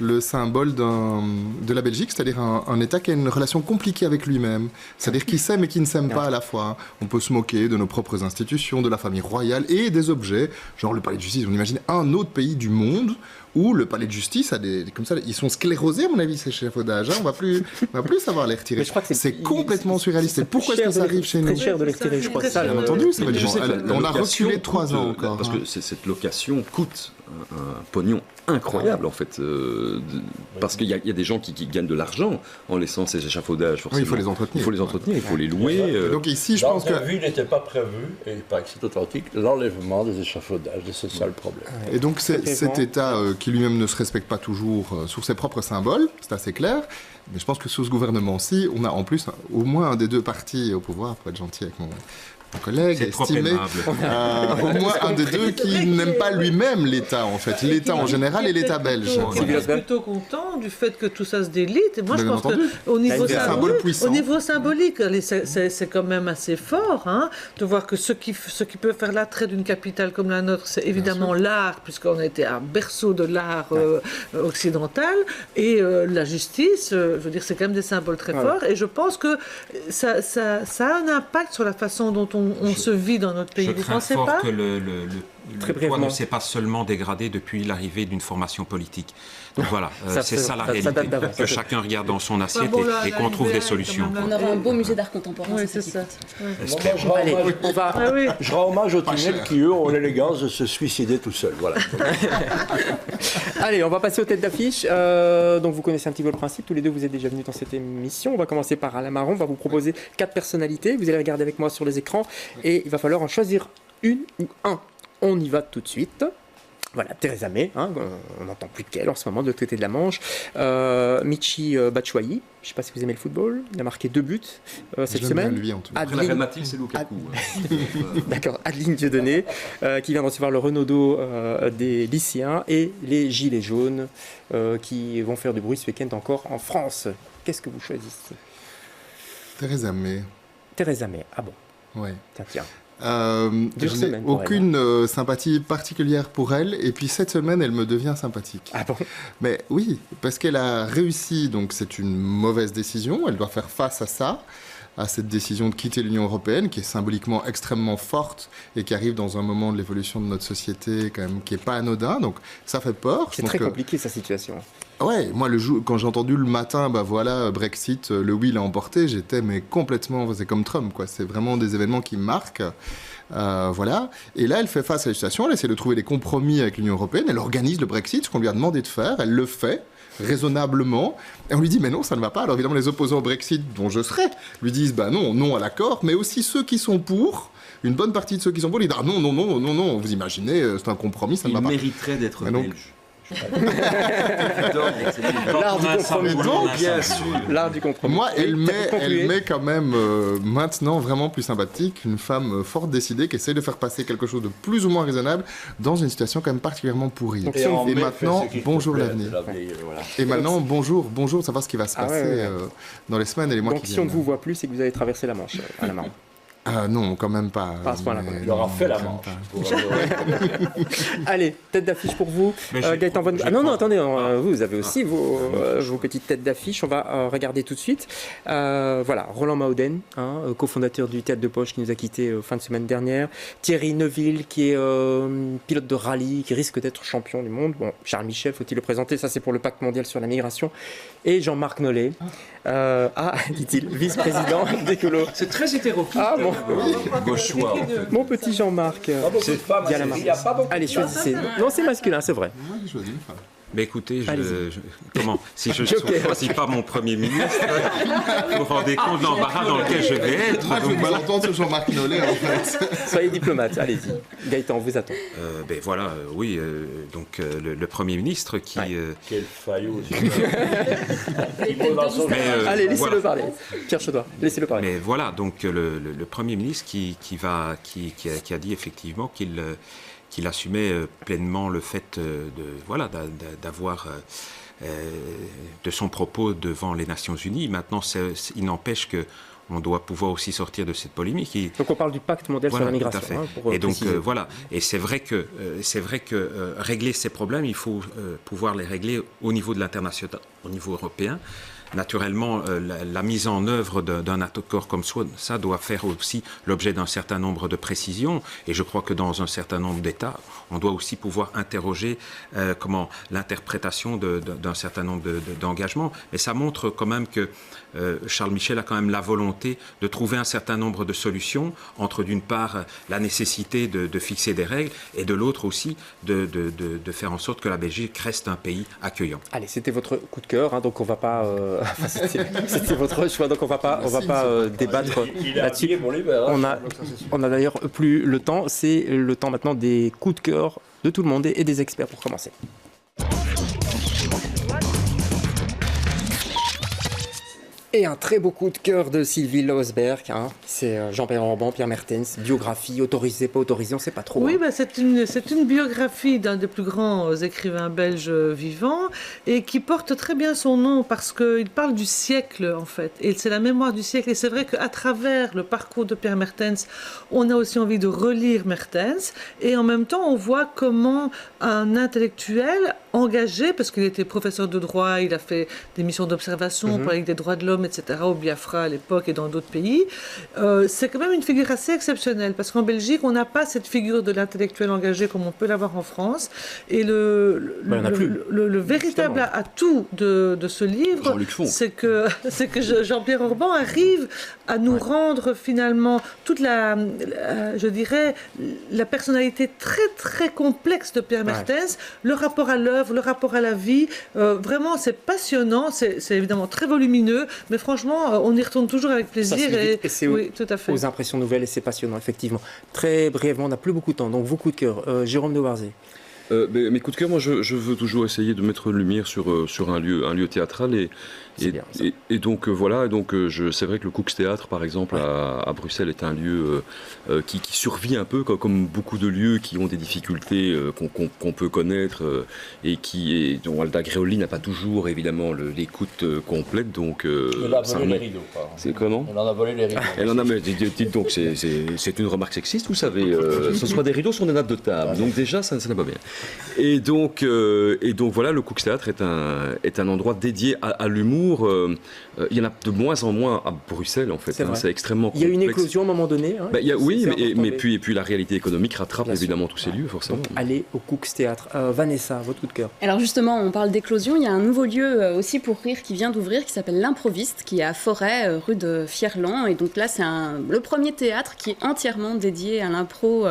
[SPEAKER 10] Le symbole de la Belgique, c'est-à-dire un État qui a une relation compliquée avec lui-même. C'est-à-dire qui s'aime et qui ne s'aime pas à la fois. On peut se moquer de nos propres institutions, de la famille royale et des objets, genre le palais de justice. On imagine un autre pays du monde où le palais de justice a des comme ça, ils sont sclérosés à mon avis ces échafaudages. On va plus savoir les retirer. C'est complètement surréaliste. Et pourquoi est-ce que ça arrive chez nous?
[SPEAKER 1] C'est cher de les retirer, je crois.
[SPEAKER 10] Ça, bien entendu, ça va être on a reculé de 3 ans encore.
[SPEAKER 3] Parce que cette location coûte un pognon incroyable en fait, parce qu'il y a des gens qui gagnent de l'argent en laissant ces échafaudages. Forcément.
[SPEAKER 10] Oui, il faut les entretenir.
[SPEAKER 3] Il faut les entretenir, il faut les louer.
[SPEAKER 10] Donc ici, je pense que
[SPEAKER 5] il n'était pas prévu, et pas que c'est authentique, l'enlèvement des échafaudages. C'est ça le problème.
[SPEAKER 10] Et donc cet État qui lui-même ne se respecte pas toujours sur ses propres symboles, c'est assez clair. Mais je pense que sous ce gouvernement-ci, on a en plus au moins un des deux partis au pouvoir, pour être gentil avec mon collègue, estimé, au moins un des deux qui n'aime pas lui-même l'État, en fait. L'État en général et l'État belge.
[SPEAKER 2] Il est plutôt content du fait que tout ça se délite. Et moi, je pense qu'au niveau symbolique, c'est quand même assez fort de voir que ce qui peut faire l'attrait d'une capitale comme la nôtre, c'est évidemment l'art, puisqu'on était un berceau de l'art occidental, et la justice, je veux dire, c'est quand même des symboles très forts. Et je pense que ça a un impact sur la façon dont on se vit dans notre pays.
[SPEAKER 11] Je crains fort que le poids ne s'est pas seulement dégradé depuis l'arrivée d'une formation politique. Donc voilà, c'est ça la réalité. Que chacun regarde dans son assiette et qu'on trouve des solutions.
[SPEAKER 4] On aura un beau musée d'art contemporain.
[SPEAKER 2] Oui, c'est ça.
[SPEAKER 5] Je rends hommage aux tunnels qui, eux, ont l'élégance de se suicider tout seuls. Voilà.
[SPEAKER 1] Allez, on va passer aux têtes d'affiche. Donc vous connaissez un petit peu le principe. Tous les deux, vous êtes déjà venus dans cette émission. On va commencer par Alain Marron. On va vous proposer 4 personnalités. Vous allez regarder avec moi sur les écrans. Et il va falloir en choisir une ou un. On y va tout de suite. Voilà, Theresa May, on n'entend plus de qu'elle en ce moment de l'autre côté de la Manche. Michy Batshuayi, je ne sais pas si vous aimez le football, il a marqué 2 buts cette semaine.
[SPEAKER 10] Lui, en tout cas.
[SPEAKER 3] Après la Real Madrid, c'est Lukaku.
[SPEAKER 1] D'accord, Adeline Dieudonné, qui vient de recevoir le Renaudot des lycéens, et les Gilets jaunes qui vont faire du bruit ce week-end encore en France. Qu'est-ce que vous choisissez?
[SPEAKER 10] Theresa May.
[SPEAKER 1] Theresa May, ah bon?
[SPEAKER 10] Oui.
[SPEAKER 1] Tiens.
[SPEAKER 10] Je n'ai aucune sympathie particulière pour elle, et puis cette semaine elle me devient sympathique.
[SPEAKER 1] Ah bon?
[SPEAKER 10] Mais oui, parce qu'elle a réussi, donc c'est une mauvaise décision, elle doit faire face à ça, à cette décision de quitter l'Union européenne, qui est symboliquement extrêmement forte et qui arrive dans un moment de l'évolution de notre société quand même qui n'est pas anodin, donc ça fait peur.
[SPEAKER 1] C'est très compliqué sa situation.
[SPEAKER 10] Ouais, moi quand j'ai entendu le matin, Brexit, le oui l'a emporté, j'étais complètement, c'est comme Trump, quoi. C'est vraiment des événements qui me marquent. Voilà. Et là, elle fait face à la situation, elle essaie de trouver des compromis avec l'Union européenne, elle organise le Brexit, ce qu'on lui a demandé de faire, elle le fait raisonnablement, et on lui dit mais non, ça ne va pas. Alors évidemment, les opposants au Brexit, dont je serai, lui disent non à l'accord, mais aussi ceux qui sont pour. Une bonne partie de ceux qui sont pour, ils disent non, vous imaginez, c'est un compromis, ça ne va pas.
[SPEAKER 3] Il mériterait d'être belge.
[SPEAKER 1] L'art du compromis.
[SPEAKER 10] Moi, elle met quand même maintenant vraiment plus sympathique une femme forte décidée qui essaie de faire passer quelque chose de plus ou moins raisonnable dans une situation quand même particulièrement pourrie. Et maintenant, bonjour l'avenir. Et maintenant, bonjour, savoir ce qui va se passer dans les semaines et les mois qui viennent.
[SPEAKER 1] Donc si on ne vous voit plus, c'est que vous avez traversé la Manche, à la Marron.
[SPEAKER 10] Non, quand même pas.
[SPEAKER 1] Pas à ce point-là.
[SPEAKER 5] Il aura fait la manche.
[SPEAKER 1] Allez, tête d'affiche pour vous. Gaëtan Von... non, attendez, vous avez aussi vos petites têtes d'affiche. On va regarder tout de suite. Voilà, Roland Mauden, cofondateur du Théâtre de Poche qui nous a quittés fin de semaine dernière. Thierry Neuville qui est pilote de rallye, qui risque d'être champion du monde. Bon, Charles Michel, faut-il le présenter? Ça, c'est pour le Pacte mondial sur la migration. Et Jean-Marc Nollet, dit-il, vice-président d'Écolo.
[SPEAKER 11] C'est très hétéroclite.
[SPEAKER 1] Ah bon.
[SPEAKER 11] Gauchois.
[SPEAKER 1] Mon petit Jean-Marc.
[SPEAKER 5] C'est femme, il n'y a pas beaucoup.
[SPEAKER 1] Allez, choisissez. Non, c'est masculin, c'est vrai.
[SPEAKER 10] Moi, j'ai choisi une femme.
[SPEAKER 11] Mais écoutez, si je ne choisis pas mon Premier ministre, vous vous rendez compte de l'embarras dans lequel je vais être.
[SPEAKER 10] Moi, je ne veux pas l'entendre sur Jean-Marc Nollet, en fait.
[SPEAKER 1] Soyez diplomate, allez-y. Gaëtan, on vous attend.
[SPEAKER 11] Le Premier ministre qui...
[SPEAKER 5] Quel faillot.
[SPEAKER 1] Allez, laissez-le parler. Pierre Chaudoir, laissez-le parler.
[SPEAKER 11] Mais voilà, donc le Premier ministre qui a dit effectivement qu'il assumait pleinement le fait d'avoir de son propos devant les Nations Unies. Maintenant, il n'empêche que on doit pouvoir aussi sortir de cette polémique.
[SPEAKER 1] Donc on parle du pacte mondial sur la migration.
[SPEAKER 11] Tout à fait. Et donc et c'est vrai que régler ces problèmes, il faut pouvoir les régler au niveau de l'international, au niveau européen. Naturellement, la mise en œuvre d'un accord comme ça doit faire aussi l'objet d'un certain nombre de précisions. Et je crois que dans un certain nombre d'États, on doit aussi pouvoir interroger l'interprétation d'un certain nombre d'engagements. Mais ça montre quand même que Charles Michel a quand même la volonté de trouver un certain nombre de solutions entre, d'une part, la nécessité de fixer des règles et de l'autre aussi de faire en sorte que la Belgique reste un pays accueillant.
[SPEAKER 1] Allez, c'était votre coup de cœur, donc on ne va pas... c'était votre choix, donc on va pas débattre là-dessus. On a d'ailleurs plus le temps. C'est le temps maintenant des coups de cœur de tout le monde et des experts pour commencer. Et un très beau coup de cœur de Sylvie Losberg, c'est Jean-Pierre Orban, Pierre Mertens, biographie, autorisée, pas autorisée, on ne sait pas trop.
[SPEAKER 2] Oui, c'est une biographie d'un des plus grands écrivains belges vivants et qui porte très bien son nom parce qu'il parle du siècle en fait. Et c'est la mémoire du siècle. Et c'est vrai qu'à travers le parcours de Pierre Mertens, on a aussi envie de relire Mertens. Et en même temps, on voit comment un intellectuel engagé, parce qu'il était professeur de droit, il a fait des missions d'observation pour la Ligue des droits de l'homme, etc., au Biafra à l'époque et dans d'autres pays. C'est quand même une figure assez exceptionnelle, parce qu'en Belgique, on n'a pas cette figure de l'intellectuel engagé comme on peut l'avoir en France. Et le véritable atout de ce livre, c'est que Jean-Pierre Orban arrive à nous rendre finalement toute la personnalité très très complexe de Pierre Mertens, le rapport à l'œuvre, le rapport à la vie. Vraiment, c'est passionnant, c'est évidemment très volumineux, mais franchement, on y retourne toujours avec plaisir.
[SPEAKER 1] Et c'est tout à fait. Aux impressions nouvelles et c'est passionnant, effectivement. Très brièvement, on n'a plus beaucoup de temps, donc vos coups de cœur. Jérôme de Warzé.
[SPEAKER 3] Mes coups de cœur, moi je veux toujours essayer de mettre lumière sur un lieu théâtral et donc voilà, c'est vrai que le Cook's Théâtre par exemple à Bruxelles est un lieu qui survit un peu comme beaucoup de lieux qui ont des difficultés qu'on peut connaître et dont Alda Gréoli n'a pas toujours évidemment l'écoute complète, donc
[SPEAKER 5] elle a volé les rideaux.
[SPEAKER 3] C'est comment?
[SPEAKER 5] Elle en a volé les rideaux.
[SPEAKER 3] Elle en a, mais dites donc, c'est une remarque sexiste, vous savez. Ce soit des rideaux, ce sont des nappes de table, donc déjà ça n'a pas bien. Et donc voilà, le Cook's Théâtre est un endroit dédié à l'humour. Il y en a de moins en moins à Bruxelles en fait. C'est extrêmement complexe.
[SPEAKER 1] Il y a une éclosion à un moment donné.
[SPEAKER 3] Mais puis la réalité économique rattrape évidemment tous ces lieux forcément.
[SPEAKER 1] Donc, allez au Cook's Théâtre. Vanessa, votre coup de cœur.
[SPEAKER 4] Alors justement, on parle d'éclosion. Il y a un nouveau lieu aussi pour rire qui vient d'ouvrir qui s'appelle l'Improviste, qui est à Forêt, rue de Fierland. Et donc là, c'est le premier théâtre qui est entièrement dédié à l'impro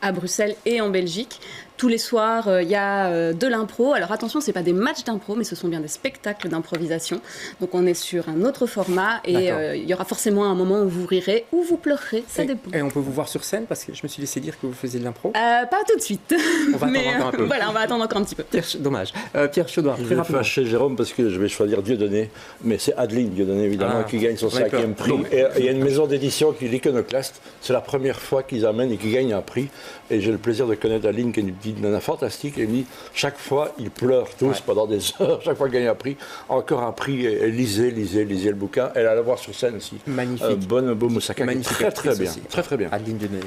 [SPEAKER 4] à Bruxelles et en Belgique. Tous les soirs, il y a de l'impro. Alors attention, ce n'est pas des matchs d'impro, mais ce sont bien des spectacles d'improvisation. Donc on est sur un autre format et il y aura forcément un moment où vous rirez ou vous pleurerez, ça dépend.
[SPEAKER 1] Et on peut vous voir sur scène parce que je me suis laissé dire que vous faisiez de l'impro.
[SPEAKER 4] Pas tout de suite.
[SPEAKER 1] On va attendre encore un peu.
[SPEAKER 4] Voilà, on va attendre encore un petit peu.
[SPEAKER 1] Dommage. Pierre Chaudoir,
[SPEAKER 5] je vais fâcher Jérôme parce que je vais choisir Dieudonné, mais c'est Adeline Dieudonné évidemment qui gagne son 5e prix. Et il y a une maison d'édition qui est l'Iconoclaste. C'est la première fois qu'ils amènent et qu'ils gagnent un prix. Et j'ai le plaisir de connaître Adeline qui est une petite nana fantastique, et lui, chaque fois, ils pleurent tous pendant des heures, chaque fois qu'il gagne un prix, encore un prix, et lisez le bouquin. Elle a la voir sur scène aussi.
[SPEAKER 1] Magnifique.
[SPEAKER 5] Bonne Moussaka,
[SPEAKER 1] magnifique,
[SPEAKER 5] très bien. Très bien.
[SPEAKER 1] Adeline Deneuille.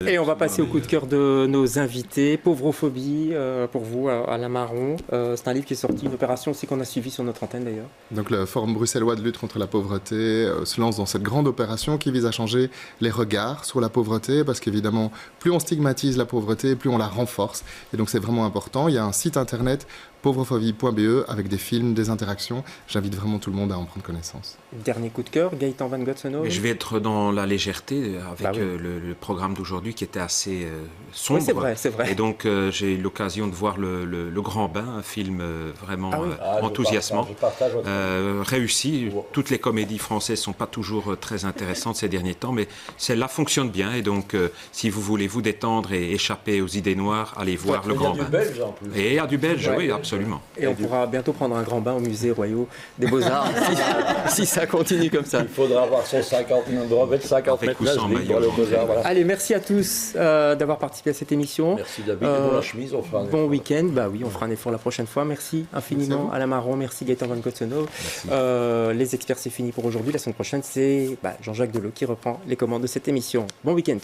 [SPEAKER 1] Et on va passer au coup de cœur de nos invités. Pauvrophobie, pour vous, Alain Marron. C'est un livre qui est sorti, une opération aussi qu'on a suivie sur notre antenne d'ailleurs.
[SPEAKER 10] Donc le Forum bruxellois de lutte contre la pauvreté se lance dans cette grande opération qui vise à changer les regards sur la pauvreté, parce qu'évidemment, plus on stigmatise la pauvreté, plus on la renforce. Et donc c'est vraiment important. Il y a un site internet, pauvrophobie.be, avec des films, des interactions. J'invite vraiment tout le monde à en prendre connaissance.
[SPEAKER 1] Dernier coup de cœur, Gaëtan Van Gotsenhoven.
[SPEAKER 11] Je vais être dans la légèreté avec le programme d'aujourd'hui qui était assez sombre.
[SPEAKER 1] Oui, c'est vrai.
[SPEAKER 11] Et donc j'ai eu l'occasion de voir le Grand Bain, un film vraiment enthousiasmant, réussi. Toutes les comédies françaises ne sont pas toujours très intéressantes ces derniers temps, mais celle-là fonctionne bien. Et donc si vous voulez vous détendre et échapper aux idées noires, allez voir le Grand Bain.
[SPEAKER 5] Il y a du belge en plus.
[SPEAKER 11] Et il y a du belge, oui, absolument.
[SPEAKER 1] Et on pourra bientôt prendre un grand bain au musée royal des Beaux-Arts si ça continue comme ça.
[SPEAKER 5] Il faudra avoir son 50 mètres nage pour le Beaux-Arts. Voilà.
[SPEAKER 1] Allez, merci à tous d'avoir participé à cette émission.
[SPEAKER 5] Merci David, et pour la chemise, on fera un
[SPEAKER 1] bon week-end, on fera un effort la prochaine fois. Merci infiniment Alain Marron, merci Gaëtan Van Gotsenhoven. Les experts, c'est fini pour aujourd'hui. La semaine prochaine, c'est Jean-Jacques Delot qui reprend les commandes de cette émission. Bon week-end.